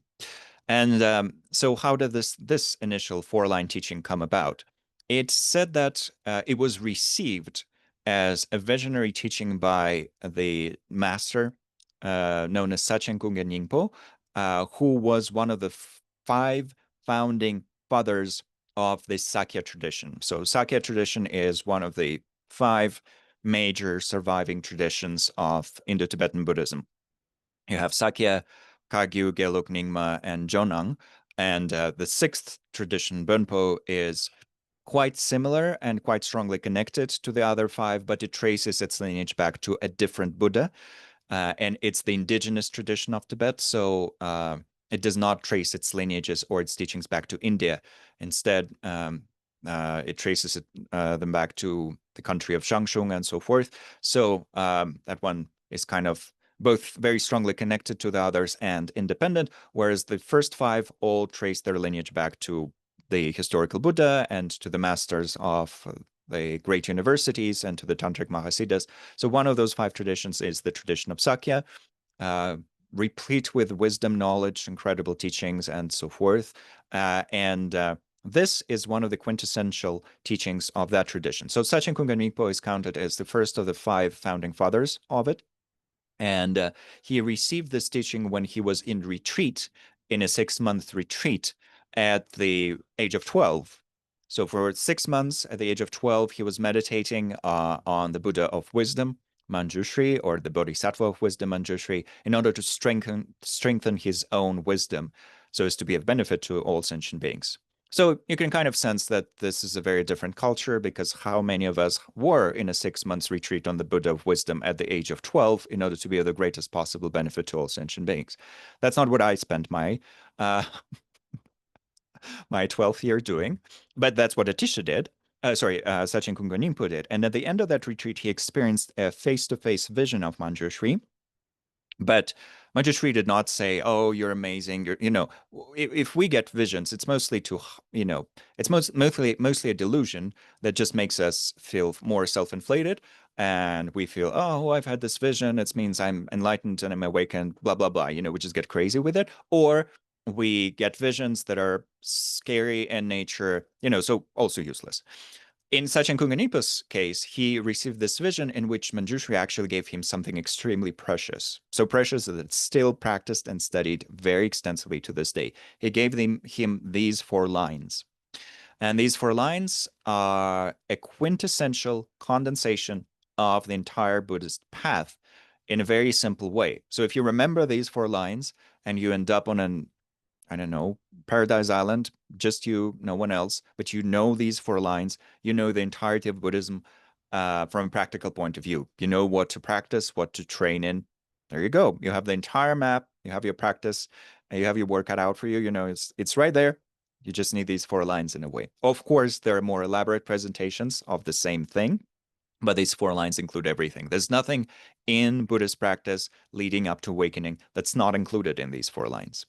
And so how did this initial four-line teaching come about? It said that it was received as a visionary teaching by the master known as Sachen Kungen Nyingpo, who was one of the five founding fathers of the Sakya tradition. So Sakya tradition is one of the five major surviving traditions of Indo-Tibetan Buddhism. You have Sakya, Kagyu, Gelug, Nyingma, and Jonang. And the sixth tradition, Bonpo, is quite similar and quite strongly connected to the other five, but it traces its lineage back to a different Buddha. And it's the indigenous tradition of Tibet. So it does not trace its lineages or its teachings back to India. Instead, it traces them back to the country of Shangshung and so forth. So that one is kind of both very strongly connected to the others and independent, whereas the first five all trace their lineage back to the historical Buddha and to the masters of the great universities and to the Tantric Mahasiddhas. So one of those five traditions is the tradition of Sakya, replete with wisdom, knowledge, incredible teachings, and so forth. This is one of the quintessential teachings of that tradition. So Sachen Kungen Rinpo is counted as the first of the five founding fathers of it. And he received this teaching when he was in retreat, in a 6-month retreat at the age of 12. So for 6 months at the age of 12, he was meditating on the Buddha of wisdom, Manjushri, or the Bodhisattva of wisdom, Manjushri, in order to strengthen his own wisdom so as to be of benefit to all sentient beings. So you can kind of sense that this is a very different culture, because how many of us were in a 6 months retreat on the Buddha of wisdom at the age of 12 in order to be of the greatest possible benefit to all sentient beings? That's not what I spent my my 12th year doing, but that's what Atisha did. Sachen Kungen Rinpo did. And at the end of that retreat, he experienced a face-to-face vision of Manjushri. But Manjushri did not say, "Oh, you're amazing." If we get visions, it's mostly it's mostly a delusion that just makes us feel more self-inflated, and we feel, "Oh, I've had this vision. It means I'm enlightened and I'm awakened." Blah blah blah. We just get crazy with it, or we get visions that are scary in nature. So also useless. In Sachen Kunganipa's case, he received this vision in which Manjushri actually gave him something extremely precious. So precious that it's still practiced and studied very extensively to this day. He gave him these 4 lines. And these 4 lines are a quintessential condensation of the entire Buddhist path in a very simple way. So if you remember these 4 lines and you end up on an I don't know, Paradise Island, just you, no one else, but you know these 4 lines, you know the entirety of Buddhism from a practical point of view. You know what to practice, what to train in. There you go. You have the entire map, you have your practice, and you have your work cut out for you. It's right there. You just need these 4 lines in a way. Of course, there are more elaborate presentations of the same thing, but these 4 lines include everything. There's nothing in Buddhist practice leading up to awakening that's not included in these 4 lines.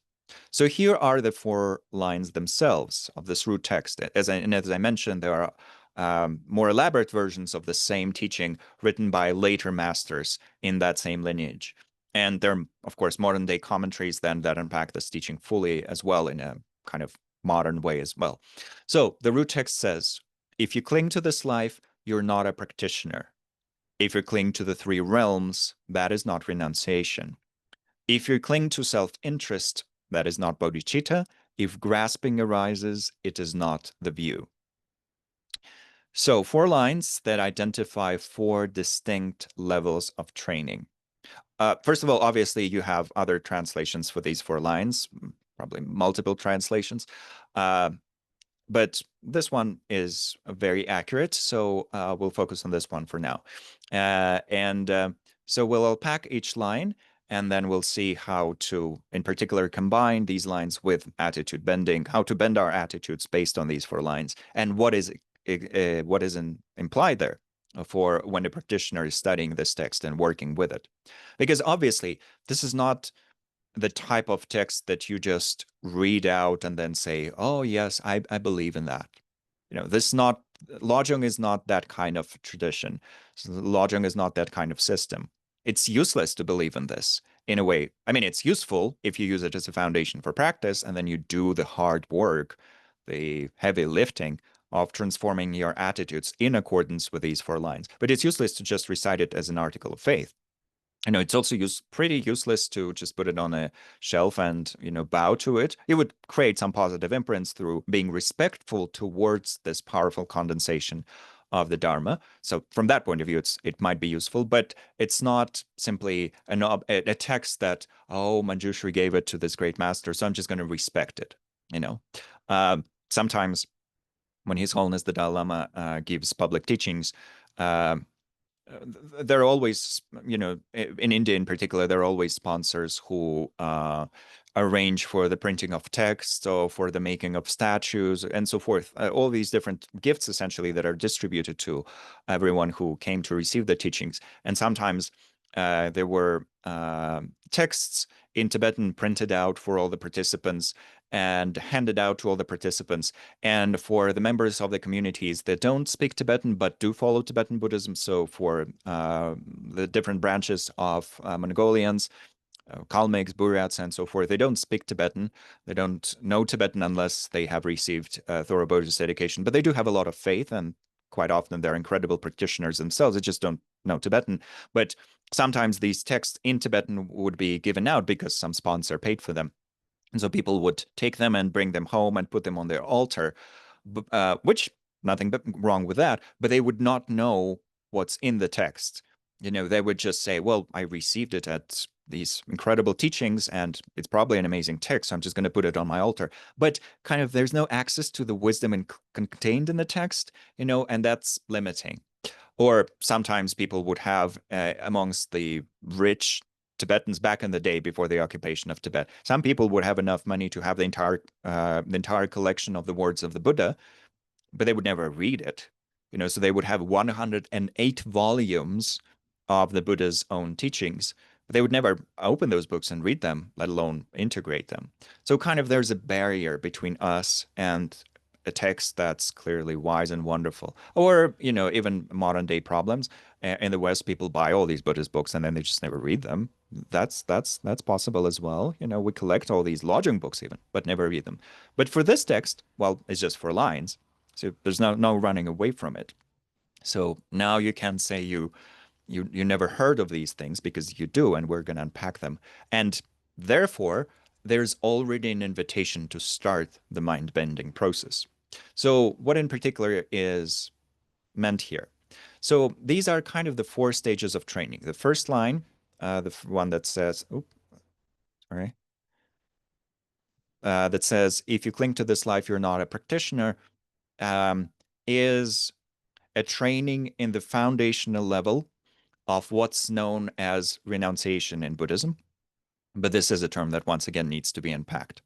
So here are the 4 lines themselves of this root text. As I mentioned, there are more elaborate versions of the same teaching written by later masters in that same lineage. And there are, of course, modern day commentaries then that unpack this teaching fully as well in a kind of modern way as well. So the root text says, if you cling to this life, you're not a practitioner. If you cling to the 3 realms, that is not renunciation. If you cling to self-interest, that is not bodhicitta. If grasping arises, it is not the view. So 4 lines that identify 4 distinct levels of training. First of all, obviously, you have other translations for these 4 lines, probably multiple translations. But this one is very accurate, so we'll focus on this one for now. So we'll unpack each line, and then we'll see how to, in particular, combine these lines with attitude bending, how to bend our attitudes based on these 4 lines, and what is implied there. for when the practitioner is studying this text and working with it. Because obviously, this is not the type of text that you just read out and then say, oh, yes, I believe in that. This is not, Lojong is not that kind of tradition. Lojong is not that kind of system. It's useless to believe in this in a way. I mean, it's useful if you use it as a foundation for practice and then you do the hard work, the heavy lifting of transforming your attitudes in accordance with these 4 lines. But it's useless to just recite it as an article of faith. It's also pretty useless to just put it on a shelf and, bow to it. It would create some positive imprints through being respectful towards this powerful condensation of the Dharma. So from that point of view, it might be useful, but it's not simply a text that, oh, Manjushri gave it to this great master, so I'm just going to respect it. Sometimes when His Holiness the Dalai Lama gives public teachings, uh, there are always, in India in particular, there are always sponsors who arrange for the printing of text or for the making of statues and so forth. All these different gifts, essentially, that are distributed to everyone who came to receive the teachings. And sometimes there were texts in Tibetan printed out for all the participants and handed out to all the participants. And for the members of the communities that don't speak Tibetan but do follow Tibetan Buddhism, so for the different branches of Mongolians, Kalmyks, Buryats, and so forth, they don't speak Tibetan. They don't know Tibetan unless they have received thorough Buddhist education, but they do have a lot of faith, and quite often they're incredible practitioners themselves. They just don't know Tibetan. But sometimes these texts in Tibetan would be given out because some sponsor paid for them. And so people would take them and bring them home and put them on their altar, which nothing but wrong with that, but they would not know what's in the text. They would just say, well, I received it at these incredible teachings and it's probably an amazing text, so I'm just going to put it on my altar. But kind of there's no access to the wisdom contained in the text, and that's limiting. Or sometimes people would have amongst the rich Tibetans back in the day before the occupation of Tibet, some people would have enough money to have the entire collection of the words of the Buddha, but they would never read it. So they would have 108 volumes of the Buddha's own teachings, but they would never open those books and read them, let alone integrate them. So kind of there's a barrier between us and a text that's clearly wise and wonderful. Or, even modern day problems. In the West, people buy all these Buddhist books and then they just never read them. That's possible as well. We collect all these Lojong books even, but never read them. But for this text, well, it's just 4 lines. So there's no running away from it. So now you can say you never heard of these things because you do, and we're going to unpack them. And therefore, there's already an invitation to start the mind bending process. So what in particular is meant here? So these are kind of the 4 stages of training. The first line, the one that says, oh, sorry, that says, if you cling to this life, you're not a practitioner, is a training in the foundational level of what's known as renunciation in Buddhism. But this is a term that once again needs to be unpacked.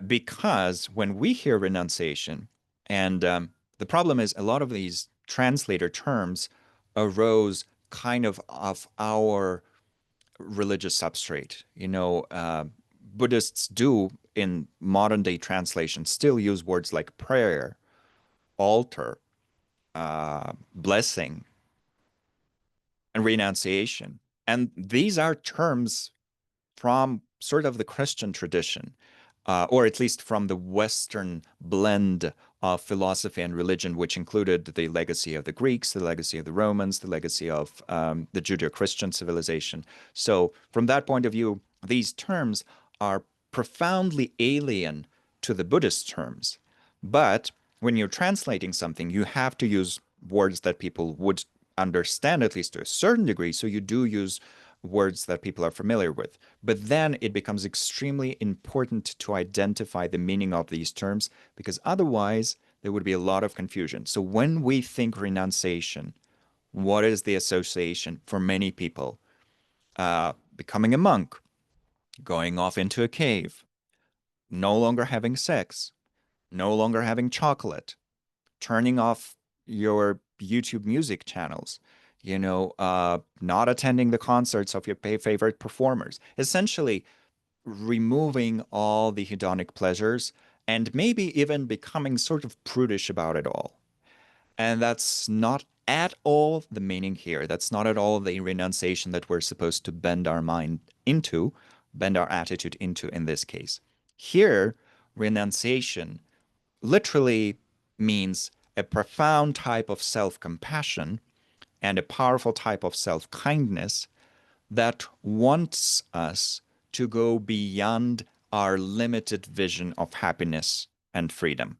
Because when we hear renunciation, and the problem is a lot of these translator terms arose kind of our religious substrate. Buddhists do in modern day translation still use words like prayer, altar, blessing, and renunciation. And these are terms from sort of the Christian tradition, or at least from the Western blend of philosophy and religion, which included the legacy of the Greeks, the legacy of the Romans, the legacy of the Judeo-Christian civilization. So from that point of view, these terms are profoundly alien to the Buddhist terms. But when you're translating something, you have to use words that people would understand, at least to a certain degree. So you do use words that people are familiar with. But then it becomes extremely important to identify the meaning of these terms, because otherwise there would be a lot of confusion. So when we think renunciation, what is the association for many people? Becoming a monk, going off into a cave, no longer having sex, no longer having chocolate, turning off your YouTube music channels, not attending the concerts of your favorite performers, essentially removing all the hedonic pleasures and maybe even becoming sort of prudish about it all. And that's not at all the meaning here. That's not at all the renunciation that we're supposed to bend our mind into, bend our attitude into in this case. Here, renunciation literally means a profound type of self compassion and a powerful type of self kindness that wants us to go beyond our limited vision of happiness and freedom.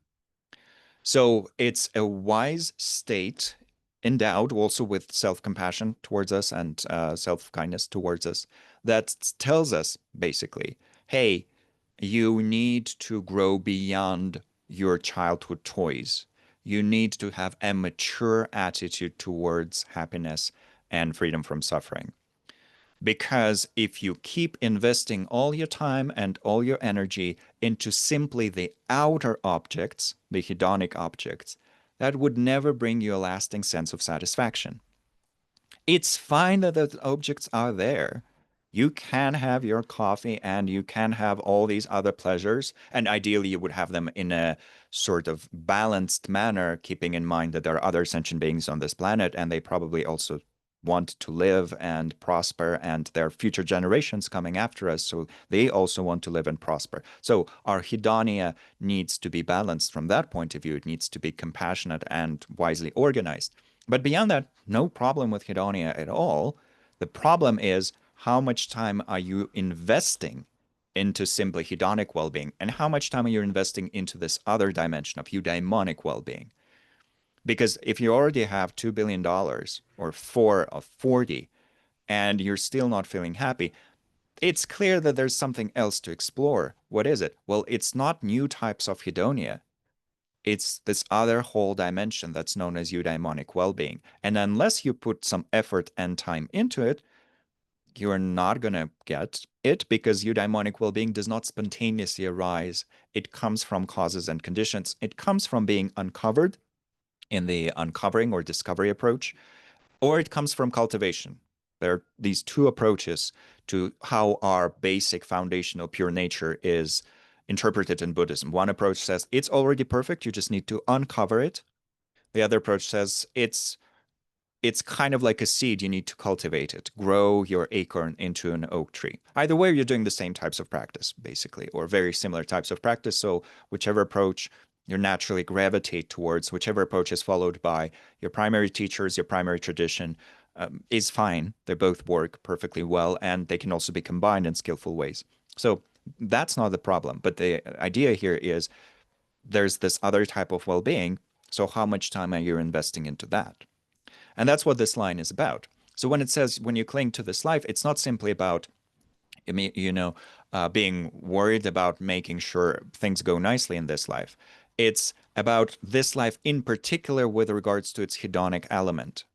So it's a wise state endowed also with self-compassion towards us and self-kindness towards us that tells us basically, hey, you need to grow beyond your childhood toys. You need to have a mature attitude towards happiness and freedom from suffering. Because if you keep investing all your time and all your energy into simply the outer objects, the hedonic objects, that would never bring you a lasting sense of satisfaction. It's fine that the objects are there. You can have your coffee and you can have all these other pleasures, and ideally you would have them in a sort of balanced manner, keeping in mind that there are other sentient beings on this planet and they probably also want to live and prosper, and there are future generations coming after us, so they also want to live and prosper. So our hedonia needs to be balanced from that point of view. It needs to be compassionate and wisely organized. But beyond that, no problem with hedonia at all. The problem is how much time are you investing into simply hedonic well-being, and how much time are you investing into this other dimension of eudaimonic well-being? Because if you already have $2 billion or four of 40 and you're still not feeling happy, it's clear that there's something else to explore. What is it? Well, it's not new types of hedonia. It's this other whole dimension that's known as eudaimonic well-being. And unless you put some effort and time into it, you're not going to get it, because eudaimonic well-being does not spontaneously arise. It comes from causes and conditions. It comes from being uncovered in the uncovering or discovery approach, or it comes from cultivation. There are these two approaches to how our basic foundational pure nature is interpreted in Buddhism. One approach says it's already perfect, you just need to uncover it. The other approach says it's kind of like a seed, you need to cultivate it, grow your acorn into an oak tree. Either way, you're doing the same types of practice, basically, or very similar types of practice. So whichever approach you naturally gravitate towards, whichever approach is followed by your primary teachers, your primary tradition, is fine. They both work perfectly well, and they can also be combined in skillful ways. So that's not the problem. But the idea here is there's this other type of well-being. So how much time are you investing into that? And that's what this line is about. So when it says, when you cling to this life, it's not simply about, being worried about making sure things go nicely in this life. It's about this life in particular with regards to its hedonic element.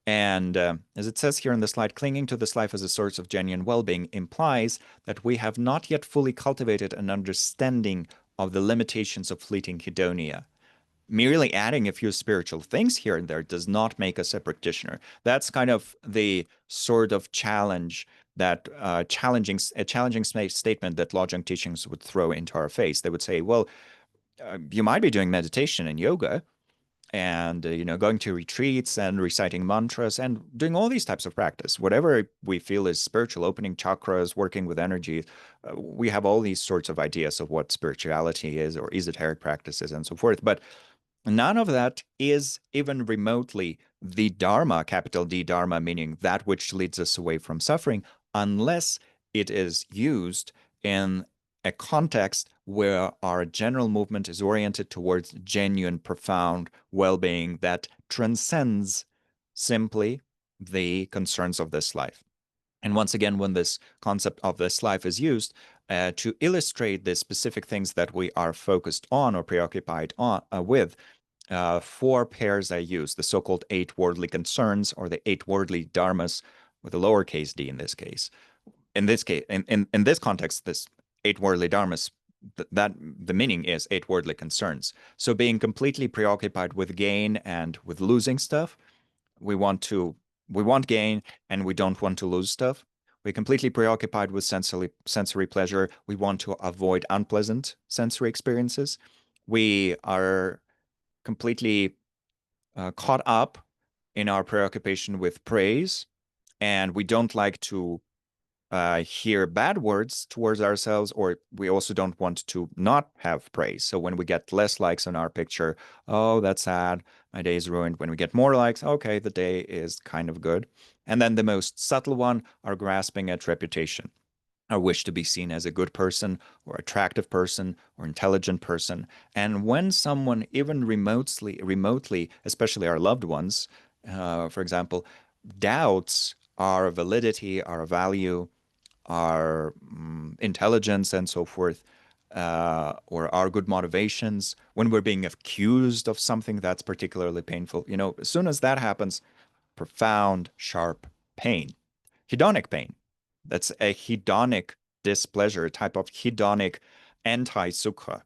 And as it says here in the slide, clinging to this life as a source of genuine well-being implies that we have not yet fully cultivated an understanding of the limitations of fleeting hedonia. Merely adding a few spiritual things here and there does not make us a practitioner. That's kind of the sort of challenge that challenging statement that Lojong teachings would throw into our face. They would say, well, you might be doing meditation and yoga and going to retreats and reciting mantras and doing all these types of practice, whatever we feel is spiritual, opening chakras, working with energy. We have all these sorts of ideas of what spirituality is, or esoteric practices and so forth. But none of that is even remotely the Dharma, capital D Dharma, meaning that which leads us away from suffering, unless it is used in a context where our general movement is oriented towards genuine, profound well-being that transcends simply the concerns of this life. And once again, when this concept of this life is used to illustrate the specific things that we are focused on or preoccupied with, four pairs I use, the so-called eight worldly concerns, or the eight worldly dharmas, with a lowercase d in this case. In this case, in this context, this eight worldly dharmas that the meaning is eight worldly concerns. So being completely preoccupied with gain and with losing stuff, we want to we want gain and we don't want to lose stuff. We're completely preoccupied with sensory pleasure. We want to avoid unpleasant sensory experiences. We are completely caught up in our preoccupation with praise, and we don't like to hear bad words towards ourselves, or we also don't want to not have praise. So when we get less likes on our picture, oh, that's sad, my day is ruined. When we get more likes, okay, the day is kind of good. And then the most subtle one are grasping at reputation. I wish to be seen as a good person or attractive person or intelligent person. And when someone even remotely, especially our loved ones, for example, doubts our validity, our value, our intelligence, and so forth, or our good motivations, when we're being accused of something that's particularly painful, as soon as that happens, profound, sharp pain, hedonic pain. That's a hedonic displeasure, a type of hedonic anti-sukha.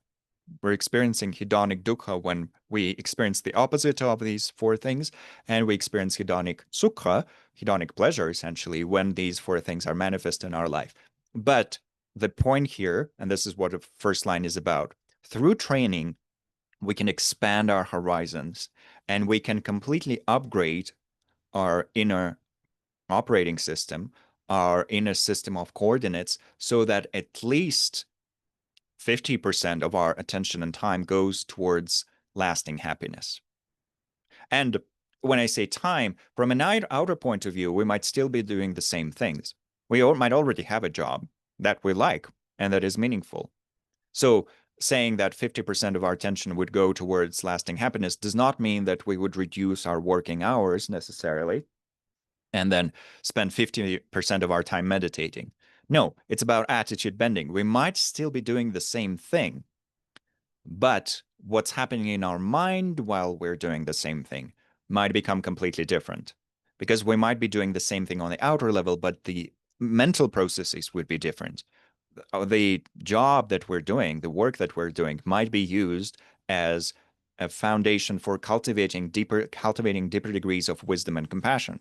We're experiencing hedonic dukkha when we experience the opposite of these four things, and we experience hedonic sukha, hedonic pleasure, essentially, when these four things are manifest in our life. But the point here, and this is what the first line is about, through training, we can expand our horizons and we can completely upgrade our inner operating system, our inner system of coordinates, so that at least 50% of our attention and time goes towards lasting happiness. And when I say time, from an outer point of view, we might still be doing the same things. We might already have a job that we like and that is meaningful. So saying that 50% of our attention would go towards lasting happiness does not mean that we would reduce our working hours necessarily and then spend 50% of our time meditating. No, it's about attitude bending. We might still be doing the same thing, but what's happening in our mind while we're doing the same thing might become completely different because we might be doing the same thing on the outer level, but the mental processes would be different. The job that we're doing, the work that we're doing, might be used as a foundation for cultivating deeper degrees of wisdom and compassion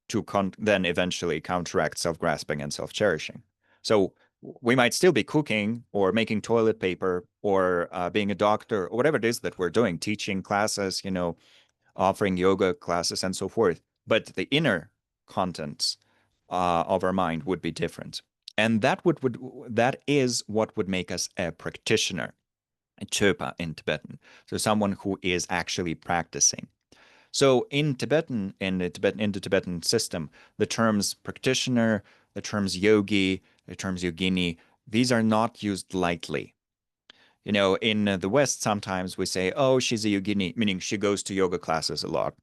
to then eventually counteract self-grasping and self-cherishing. So we might still be cooking or making toilet paper or being a doctor or whatever it is that we're doing, teaching classes, offering yoga classes and so forth. But the inner contents of our mind would be different. And that is what would make us a practitioner, a Chöpa in Tibetan. So someone who is actually practicing. So in the Tibetan system, the terms practitioner, the terms yogi, the terms yogini, these are not used lightly. In the West, sometimes we say, "Oh, she's a yogini," meaning she goes to yoga classes a lot.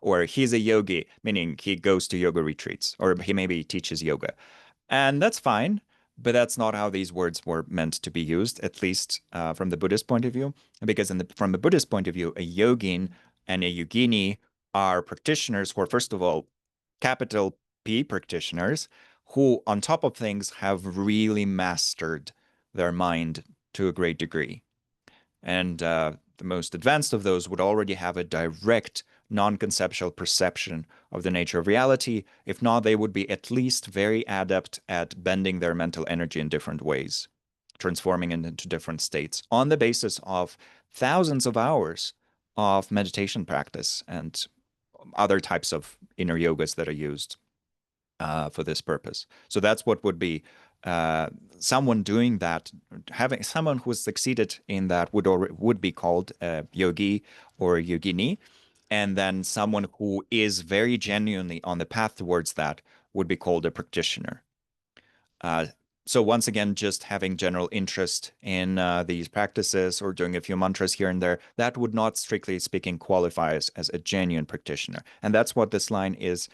Or he's a yogi, meaning he goes to yoga retreats, or he maybe teaches yoga. And that's fine, but that's not how these words were meant to be used, at least from the Buddhist point of view. Because from the Buddhist point of view, a yogin and a yogini are practitioners who are, first of all, capital P practitioners who, on top of things, have really mastered their mind to a great degree. And the most advanced of those would already have a direct non-conceptual perception of the nature of reality. If not, they would be at least very adept at bending their mental energy in different ways, transforming it into different states on the basis of thousands of hours of meditation practice and other types of inner yogas that are used for this purpose. So that's what would be someone doing that, having someone who has succeeded in that would be called a yogi or a yogini, and then someone who is very genuinely on the path towards that would be called a practitioner. Uh, so once again, just having general interest in these practices or doing a few mantras here and there, that would not, strictly speaking, qualify as a genuine practitioner. And that's what this line is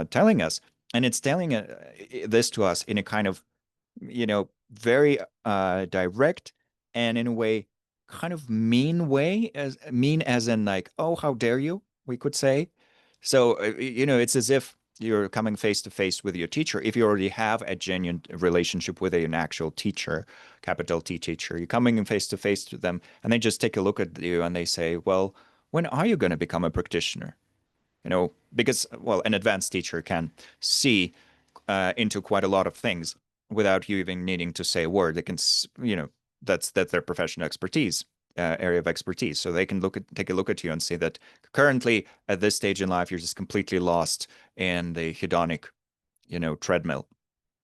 telling us. And it's telling this to us in a kind of, very direct and in a way, kind of mean way, as in like, oh, how dare you, we could say. So, it's as if you're coming face to face with your teacher. If you already have a genuine relationship with an actual teacher, capital T teacher, you're coming in face to face with them, and they just take a look at you and they say, "Well, when are you going to become a practitioner?" Because, well, an advanced teacher can see into quite a lot of things without you even needing to say a word. They can, that's their professional expertise, area of expertise. So they can take a look at you and see that currently at this stage in life, you're just completely lost in the hedonic, treadmill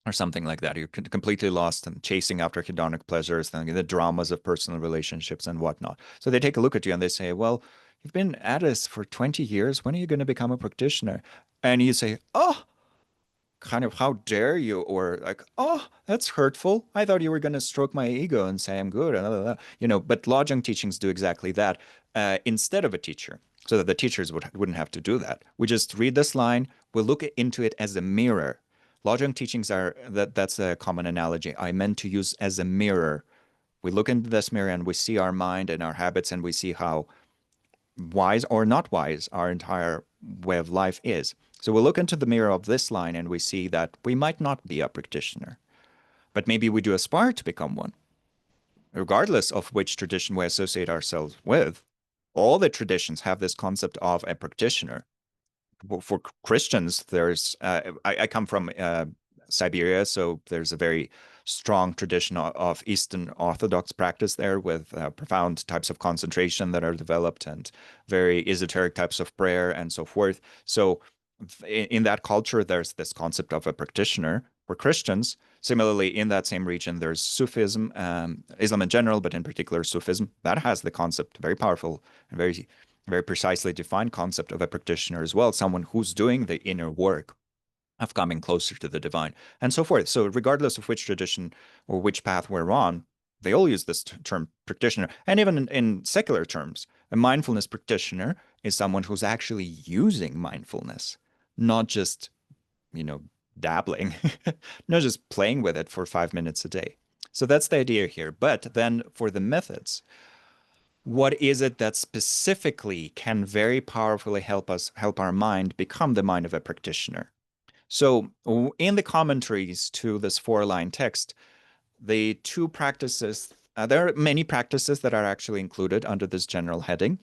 or something like that. You're completely lost and chasing after hedonic pleasures and the dramas of personal relationships and whatnot. So they take a look at you and they say, "Well, you've been at this for 20 years. When are you going to become a practitioner?" And you say, "Oh, kind of, how dare you?" Or like, "Oh, that's hurtful. I thought you were going to stroke my ego and say I'm good." And blah, blah, blah. But Lojong teachings do exactly that, instead of a teacher, so that the teachers wouldn't have to do that. We just read this line, we look into it as a mirror. Lojong teachings that's a common analogy I meant to use as a mirror. We look into this mirror and we see our mind and our habits, and we see how wise or not wise our entire way of life is. So we look into the mirror of this line and we see that we might not be a practitioner, but maybe we do aspire to become one, regardless of which tradition we associate ourselves with. All the traditions have this concept of a practitioner. For Christians, I come from Siberia, so there's a very strong tradition of Eastern Orthodox practice there, with profound types of concentration that are developed and very esoteric types of prayer and so forth. So in that culture, there's this concept of a practitioner. For Christians, similarly, in that same region, there's Sufism, Islam in general, but in particular Sufism, that has the concept, very powerful and very precisely defined concept of a practitioner as well, someone who's doing the inner work of coming closer to the divine and so forth. So regardless of which tradition or which path we're on, they all use this term practitioner. And even in secular terms, a mindfulness practitioner is someone who's actually using mindfulness, not just, you know, dabbling, not just playing with it for 5 minutes a day. So that's the idea here. But then for the methods, what is it that specifically can very powerfully help our mind become the mind of a practitioner? So in the commentaries to this 4-line text, the two practices, there are many practices that are actually included under this general heading,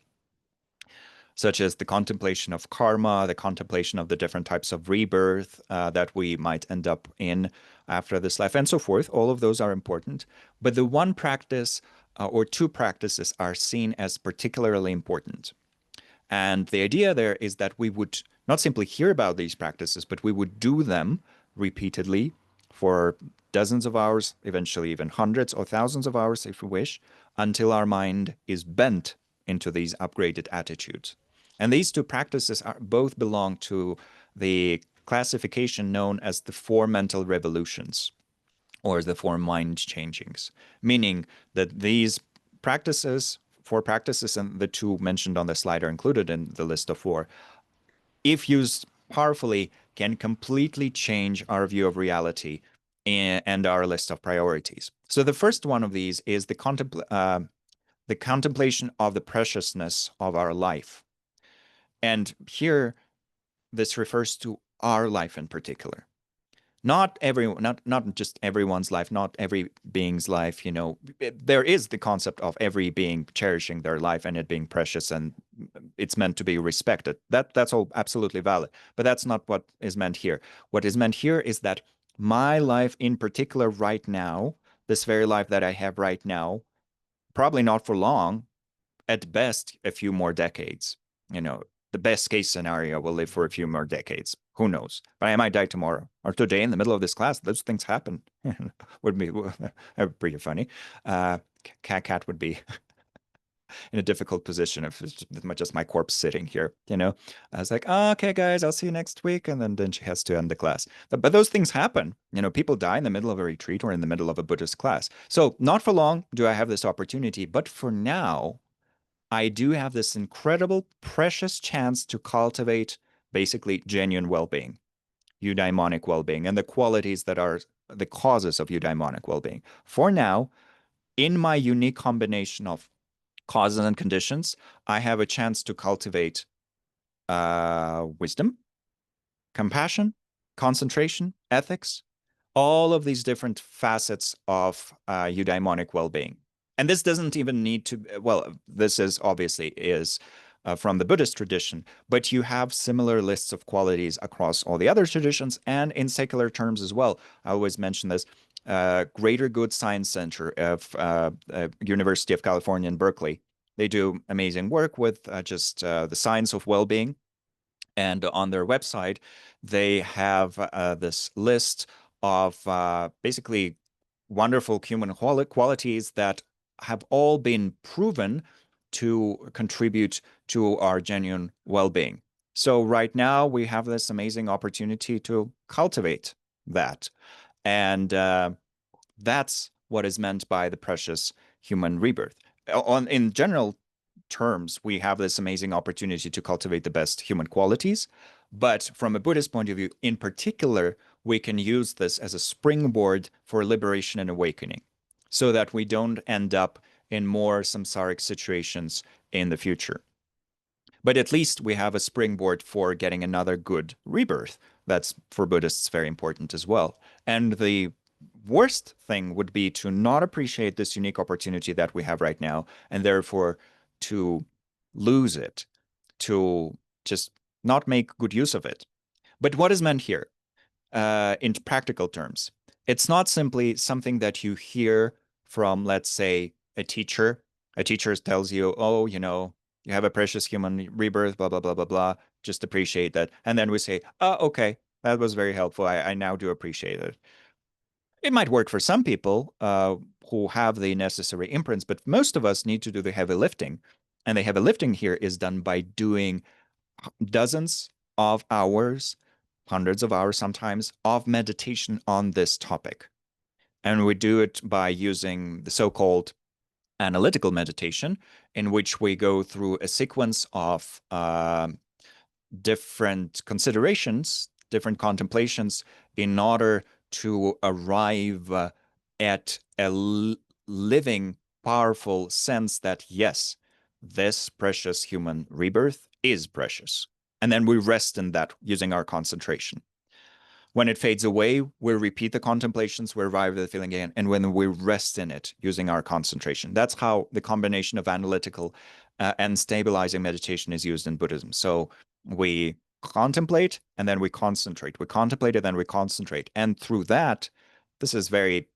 such as the contemplation of karma, the contemplation of the different types of rebirth that we might end up in after this life, and so forth. All of those are important. But the one practice or two practices are seen as particularly important. And the idea there is that we would not simply hear about these practices, but we would do them repeatedly for dozens of hours, eventually even hundreds or thousands of hours if we wish, until our mind is bent into these upgraded attitudes. And these two practices both belong to the classification known as the four mental revolutions, or the four mind changings, meaning that these practices, four practices, and the two mentioned on the slide are included in the list of four, if used powerfully, can completely change our view of reality and our list of priorities. So the first one of these is the contemplation of the preciousness of our life. And here, this refers to our life in particular. Not just everyone's life, not every being's life. There is the concept of every being cherishing their life and it being precious and it's meant to be respected. That's all absolutely valid, but that's not what is meant here. What is meant here is that my life in particular right now, this very life that I have right now, probably not for long, at best a few more decades. The best case scenario, will live for a few more decades. Who knows? But I might die tomorrow or today in the middle of this class. Those things happen. Would be pretty funny. Cat would be in a difficult position if it's just my corpse sitting here. I was like, oh, okay, guys, I'll see you next week, and then she has to end the class. But those things happen. People die in the middle of a retreat or in the middle of a Buddhist class. So not for long do I have this opportunity, but for now, I do have this incredible, precious chance to cultivate basically genuine well-being, eudaimonic well-being, and the qualities that are the causes of eudaimonic well-being. For now, in my unique combination of causes and conditions, I have a chance to cultivate wisdom, compassion, concentration, ethics, all of these different facets of eudaimonic well-being. And this doesn't even need to, well, this is obviously is from the Buddhist tradition, but you have similar lists of qualities across all the other traditions and in secular terms as well. I always mention this. Greater Good Science Center of University of California in Berkeley. They do amazing work with just the science of well-being. And on their website, they have this list of basically wonderful human qualities that have all been proven to contribute to our genuine well-being. So right now we have this amazing opportunity to cultivate that. And that's what is meant by the precious human rebirth. In general terms, we have this amazing opportunity to cultivate the best human qualities. But from a Buddhist point of view, in particular, we can use this as a springboard for liberation and awakening so that we don't end up in more samsaric situations in the future. But at least we have a springboard for getting another good rebirth. That's for Buddhists very important as well. And the worst thing would be to not appreciate this unique opportunity that we have right now, and therefore to lose it, to just not make good use of it. But what is meant here in practical terms? It's not simply something that you hear from, let's say, a teacher. A teacher tells you, oh, you have a precious human rebirth, blah, blah, blah, blah, blah. Just appreciate that. And then we say, oh, okay, that was very helpful. I now do appreciate it. It might work for some people who have the necessary imprints, but most of us need to do the heavy lifting. And the heavy lifting here is done by doing dozens of hours, hundreds of hours sometimes, of meditation on this topic. And we do it by using the so-called analytical meditation, in which we go through a sequence of different considerations, different contemplations, in order to arrive at a living, powerful sense that, yes, this precious human rebirth is precious. And then we rest in that using our concentration. When it fades away, we repeat the contemplations, we arrive at the feeling again, and when we rest in it using our concentration. That's how the combination of analytical and stabilizing meditation is used in Buddhism. So we contemplate and then we concentrate. We contemplate and then we concentrate. And through that, this is very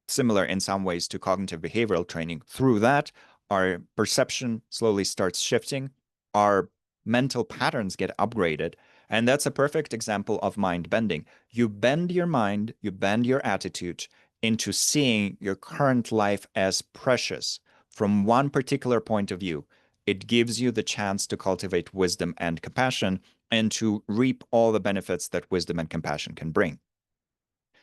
similar in some ways to cognitive behavioral training. Through that, our perception slowly starts shifting, our mental patterns get upgraded. And that's a perfect example of mind bending. You bend your mind, you bend your attitude into seeing your current life as precious from one particular point of view. It gives you the chance to cultivate wisdom and compassion and to reap all the benefits that wisdom and compassion can bring.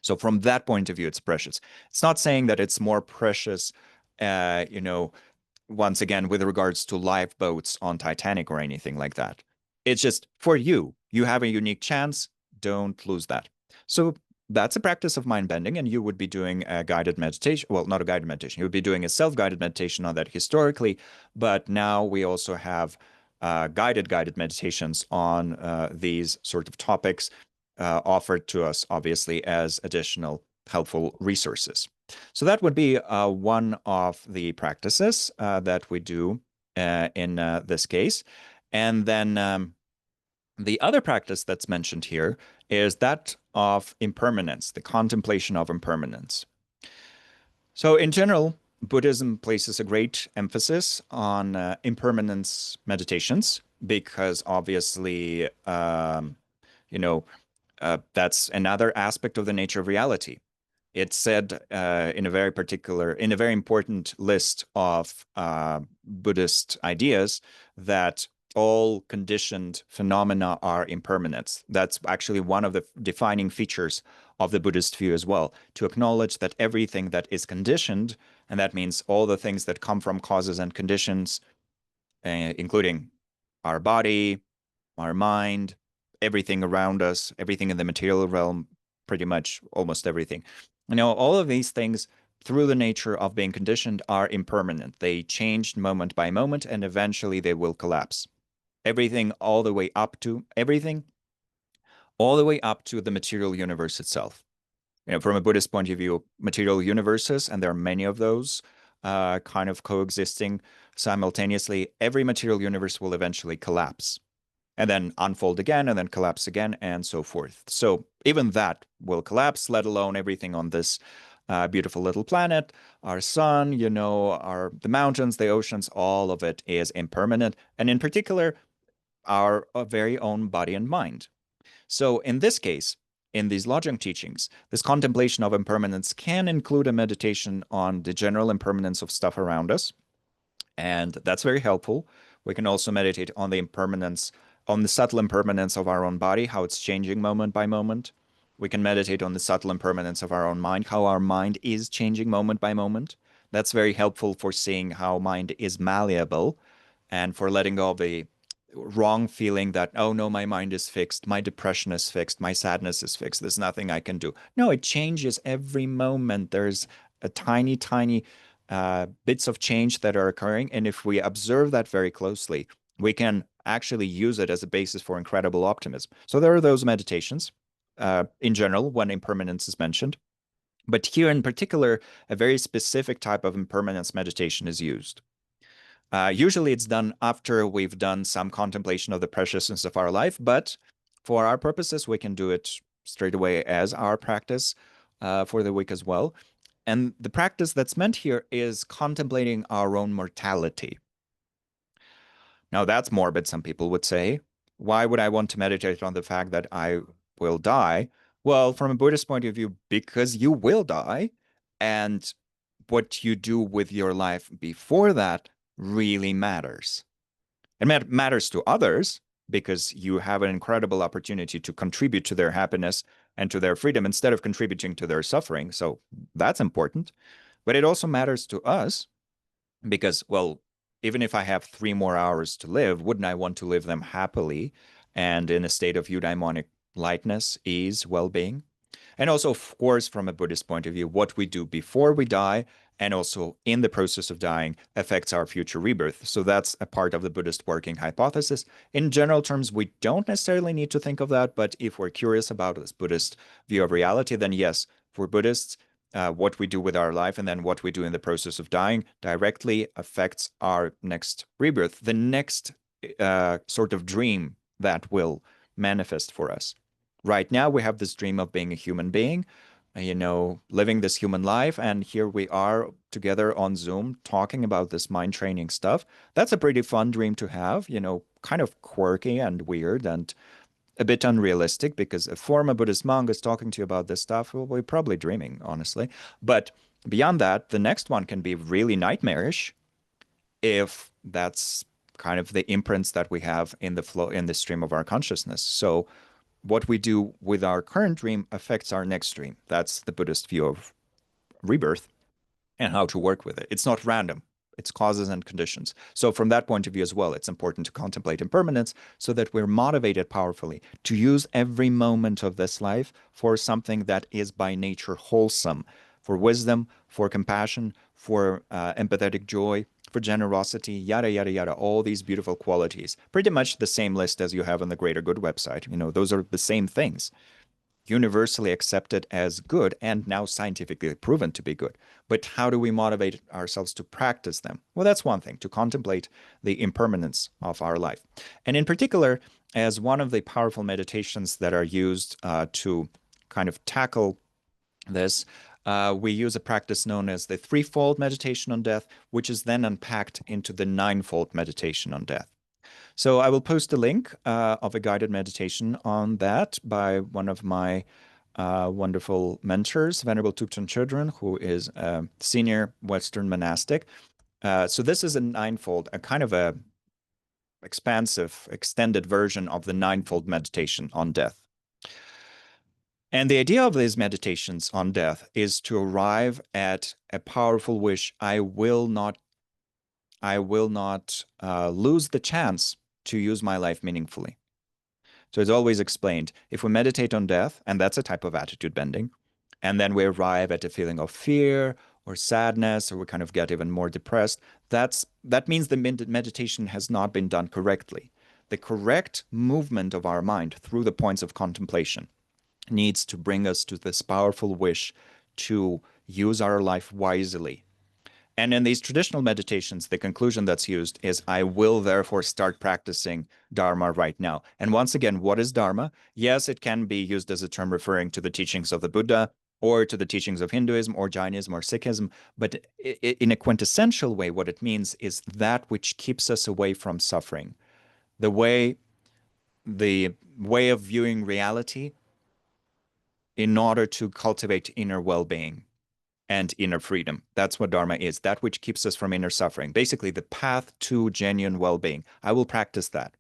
So from that point of view, it's precious. It's not saying that it's more precious, once again, with regards to lifeboats on Titanic or anything like that. It's just for you. You have a unique chance. Don't lose that. So that's a practice of mind bending, and you would be doing a guided meditation. Well, not a guided meditation. You would be doing a self-guided meditation on that historically, but now we also have guided meditations on these sort of topics offered to us, obviously, as additional helpful resources. So that would be one of the practices that we do in this case. And then the other practice that's mentioned here is that of impermanence, the contemplation of impermanence. So in general, Buddhism places a great emphasis on impermanence meditations because obviously, that's another aspect of the nature of reality. It's said in a very important list of Buddhist ideas that all conditioned phenomena are impermanent. That's actually one of the defining features of the Buddhist view as well, to acknowledge that everything that is conditioned, and that means all the things that come from causes and conditions, including our body, our mind, everything around us, everything in the material realm, pretty much almost everything. All of these things, through the nature of being conditioned, are impermanent. They change moment by moment, and eventually they will collapse. Everything all the way up to everything, all the way up to the material universe itself. From a Buddhist point of view, material universes, and there are many of those kind of coexisting simultaneously. Every material universe will eventually collapse and then unfold again and then collapse again and so forth. So even that will collapse, let alone everything on this beautiful little planet, our sun, the mountains, the oceans, all of it is impermanent. And in particular, our very own body and mind. So in this case, in these Lojong teachings, this contemplation of impermanence can include a meditation on the general impermanence of stuff around us, and that's very helpful. We can also meditate on the impermanence, on the subtle impermanence of our own body, how it's changing moment by moment. We can meditate on the subtle impermanence of our own mind, how our mind is changing moment by moment. That's very helpful for seeing how mind is malleable and for letting go of the wrong feeling that, oh no, my mind is fixed, my depression is fixed, my sadness is fixed, there's nothing I can do. No, it changes every moment. There's a tiny, tiny bits of change that are occurring. And if we observe that very closely, we can actually use it as a basis for incredible optimism. So there are those meditations in general when impermanence is mentioned. But here in particular, a very specific type of impermanence meditation is used. Usually it's done after we've done some contemplation of the preciousness of our life, but for our purposes, we can do it straight away as our practice for the week as well. And the practice that's meant here is contemplating our own mortality. Now, that's morbid, some people would say. Why would I want to meditate on the fact that I will die? Well, from a Buddhist point of view, because you will die, and what you do with your life before that really matters. It matters to others because you have an incredible opportunity to contribute to their happiness and to their freedom instead of contributing to their suffering. So that's important. But it also matters to us because, well, even if I have 3 more hours to live, wouldn't I want to live them happily and in a state of eudaimonic lightness, ease, well-being? And also, of course, from a Buddhist point of view, what we do before we die and also in the process of dying affects our future rebirth. So that's a part of the Buddhist working hypothesis. In general terms, we don't necessarily need to think of that, but if we're curious about this Buddhist view of reality, then yes, for Buddhists, what we do with our life and then what we do in the process of dying directly affects our next rebirth, the next sort of dream that will manifest for us. Right now, we have this dream of being a human being, living this human life. And here we are together on Zoom talking about this mind training stuff. That's a pretty fun dream to have, kind of quirky and weird and a bit unrealistic because a former Buddhist monk is talking to you about this stuff. Well, we're probably dreaming, honestly. But beyond that, the next one can be really nightmarish if that's kind of the imprints that we have in the flow, in the stream of our consciousness. So what we do with our current dream affects our next dream. That's the Buddhist view of rebirth and how to work with it. It's not random. It's causes and conditions. So from that point of view as well, it's important to contemplate impermanence so that we're motivated powerfully to use every moment of this life for something that is by nature wholesome, for wisdom, for compassion, for empathetic joy, for generosity, yada, yada, yada, all these beautiful qualities. Pretty much the same list as you have on the Greater Good website. Those are the same things, universally accepted as good and now scientifically proven to be good. But how do we motivate ourselves to practice them? Well, that's one thing, to contemplate the impermanence of our life. And in particular, as one of the powerful meditations that are used to kind of tackle this, we use a practice known as the threefold meditation on death, which is then unpacked into the ninefold meditation on death. So I will post a link of a guided meditation on that by one of my wonderful mentors, Venerable Thupten Chodron, who is a senior Western monastic. So this is a ninefold, a kind of a expansive, extended version of the ninefold meditation on death. And the idea of these meditations on death is to arrive at a powerful wish. I will not lose the chance to use my life meaningfully. So it's always explained, if we meditate on death, and that's a type of attitude bending, and then we arrive at a feeling of fear or sadness, or we kind of get even more depressed, that means the meditation has not been done correctly. the correct movement of our mind through the points of contemplation needs to bring us to this powerful wish to use our life wisely. And in these traditional meditations, the conclusion that's used is, I will therefore start practicing Dharma right now. And once again, what is Dharma? Yes, it can be used as a term referring to the teachings of the Buddha or to the teachings of Hinduism or Jainism or Sikhism. But in a quintessential way, what it means is that which keeps us away from suffering. The way, the way of viewing reality in order to cultivate inner well-being and inner freedom. That's what Dharma is, that which keeps us from inner suffering. Basically, the path to genuine well-being. I will practice that.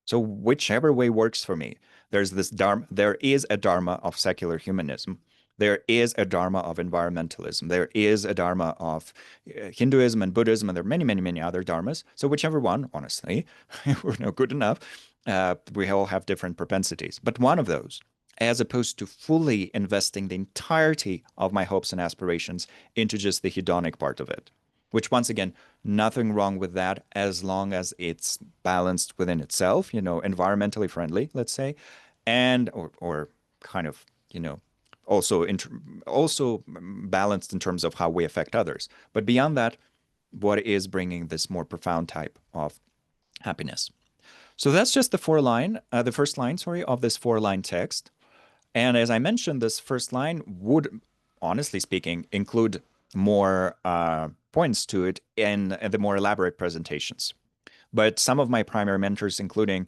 So whichever way works for me. There's this Dharma, there is a Dharma of secular humanism. There is a Dharma of environmentalism. There is a Dharma of Hinduism and Buddhism, and there are many, many, many other Dharmas. So whichever one, honestly, we're no good enough. We all have different propensities. But one of those, as opposed to fully investing the entirety of my hopes and aspirations into just the hedonic part of it, which once again, nothing wrong with that as long as it's balanced within itself, environmentally friendly, let's say, and or kind of, also balanced in terms of how we affect others. But beyond that, what is bringing this more profound type of happiness? So that's just the first line, sorry, of this 4-line text. And as I mentioned, this first line would, honestly speaking, include more points to it in the more elaborate presentations. But some of my primary mentors, including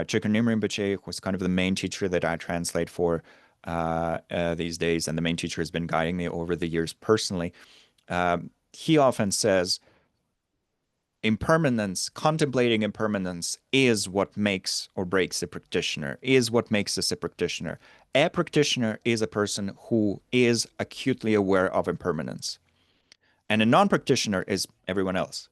Chicken Rinpoche, who's kind of the main teacher that I translate for these days, and the main teacher has been guiding me over the years personally, he often says, impermanence, contemplating impermanence is what makes or breaks a practitioner, is what makes us a practitioner. A practitioner is a person who is acutely aware of impermanence. And a non-practitioner is everyone else.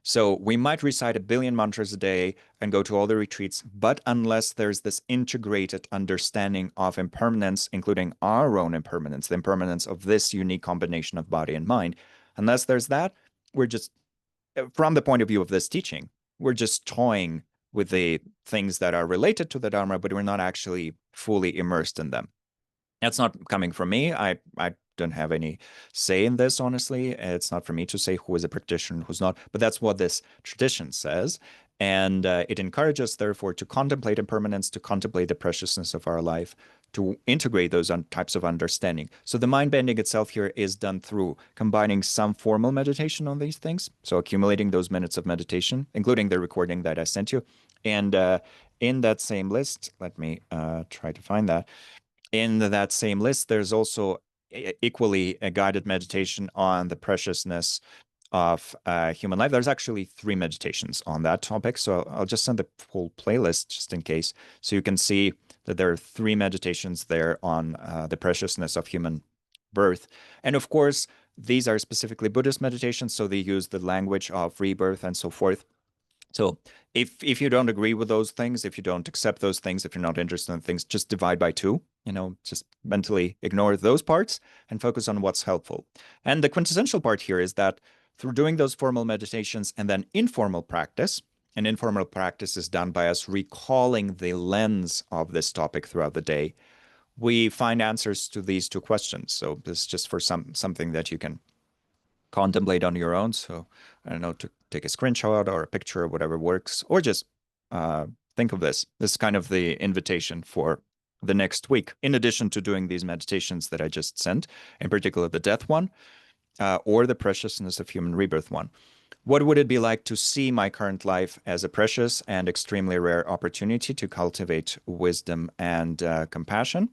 So we might recite a billion mantras a day and go to all the retreats, but unless there's this integrated understanding of impermanence, including our own impermanence, the impermanence of this unique combination of body and mind, unless there's that, we're just, from the point of view of this teaching, we're just toying with the things that are related to the Dharma, but we're not actually fully immersed in them. That's not coming from me. I don't have any say in this, honestly. It's not for me to say who is a practitioner, who's not, but that's what this tradition says. And it encourages, therefore, to contemplate impermanence, to contemplate the preciousness of our life, to integrate those types of understanding. So the mind bending itself here is done through combining some formal meditation on these things. So accumulating those minutes of meditation, including the recording that I sent you. And in that same list, let me try to find that. In that same list, there's also equally a guided meditation on the preciousness of human life. There's actually 3 meditations on that topic. So I'll just send the whole playlist just in case. So you can see that there are 3 meditations there on the preciousness of human birth. And of course, these are specifically Buddhist meditations. So they use the language of rebirth and so forth. So if you don't agree with those things, if you don't accept those things, if you're not interested in things, just divide by 2, just mentally ignore those parts and focus on what's helpful. And the quintessential part here is that through doing those formal meditations and then informal practice, and informal practice is done by us recalling the lens of this topic throughout the day, we find answers to these 2 questions. So this is just for something that you can contemplate on your own. So I don't know, to take a screenshot or a picture or whatever works, or just think of this. This is kind of the invitation for the next week, in addition to doing these meditations that I just sent, in particular the death one, or the preciousness of human rebirth one. What would it be like to see my current life as a precious and extremely rare opportunity to cultivate wisdom and compassion?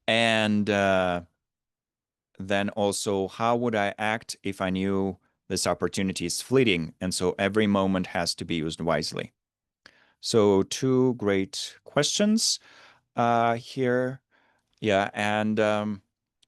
And then also, how would I act if I knew this opportunity is fleeting, and so every moment has to be used wisely? So 2 great questions here. Yeah, and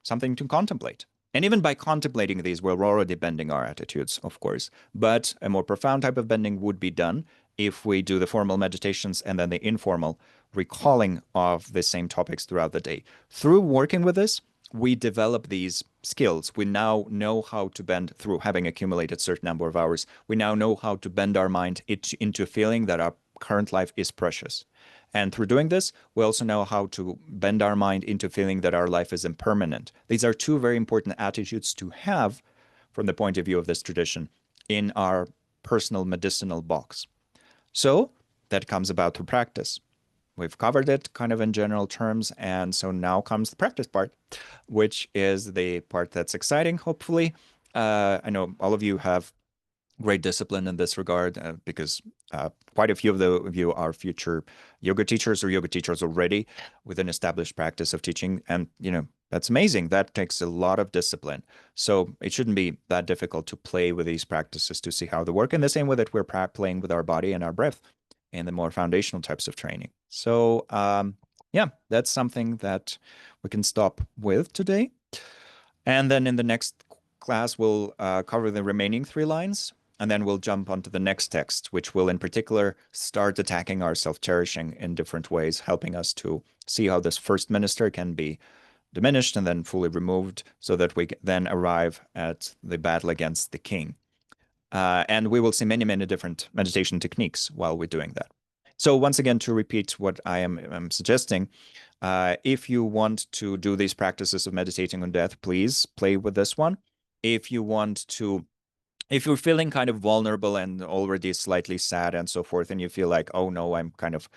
something to contemplate. And even by contemplating these, we're already bending our attitudes, of course. But a more profound type of bending would be done if we do the formal meditations and then the informal recalling of the same topics throughout the day. Through working with this, we develop these skills. We now know how to bend through having accumulated certain number of hours. We now know how to bend our mind into a feeling that our current life is precious. And through doing this, we also know how to bend our mind into feeling that our life is impermanent. These are two very important attitudes to have from the point of view of this tradition in our personal medicinal box. So that comes about through practice. We've covered it kind of in general terms. And so now comes the practice part, which is the part that's exciting, hopefully. I know all of you have great discipline in this regard because quite a few of you are future yoga teachers or yoga teachers already with an established practice of teaching. And, that's amazing. That takes a lot of discipline. So it shouldn't be that difficult to play with these practices to see how they work. In the same way that we're playing with our body and our breath in the more foundational types of training. So, yeah, that's something that we can stop with today. And then in the next class, we'll cover the remaining 3 lines, and then we'll jump onto the next text, which will in particular start attacking our self-cherishing in different ways, helping us to see how this first minister can be diminished and then fully removed so that we then arrive at the battle against the king. And we will see many, many different meditation techniques while we're doing that. So once again, to repeat what I am suggesting, if you want to do these practices of meditating on death, please play with this one. If you're feeling kind of vulnerable and already slightly sad and so forth, and you feel like, oh no, I'm kind of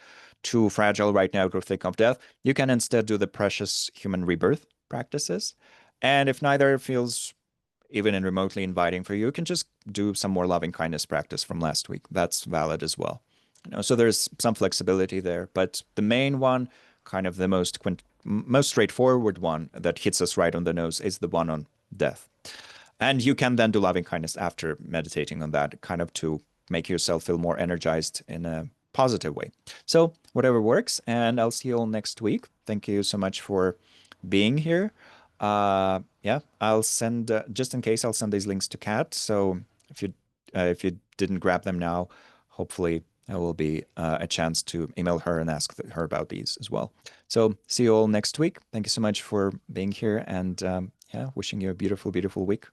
too fragile right now to think of death, you can instead do the precious human rebirth practices. And if neither feels even in remotely inviting for you, you can just do some more loving kindness practice from last week. That's valid as well. So there's some flexibility there, but the main one, kind of the most straightforward one that hits us right on the nose, is the one on death. And you can then do loving kindness after meditating on that, kind of to make yourself feel more energized in a positive way. So whatever works, and I'll see you all next week. Thank you so much for being here. Yeah, I'll send just in case I'll send these links to Kat. So if you didn't grab them now, hopefully there will be a chance to email her and ask her about these as well. So see you all next week. Thank you so much for being here, and yeah, wishing you a beautiful, beautiful week.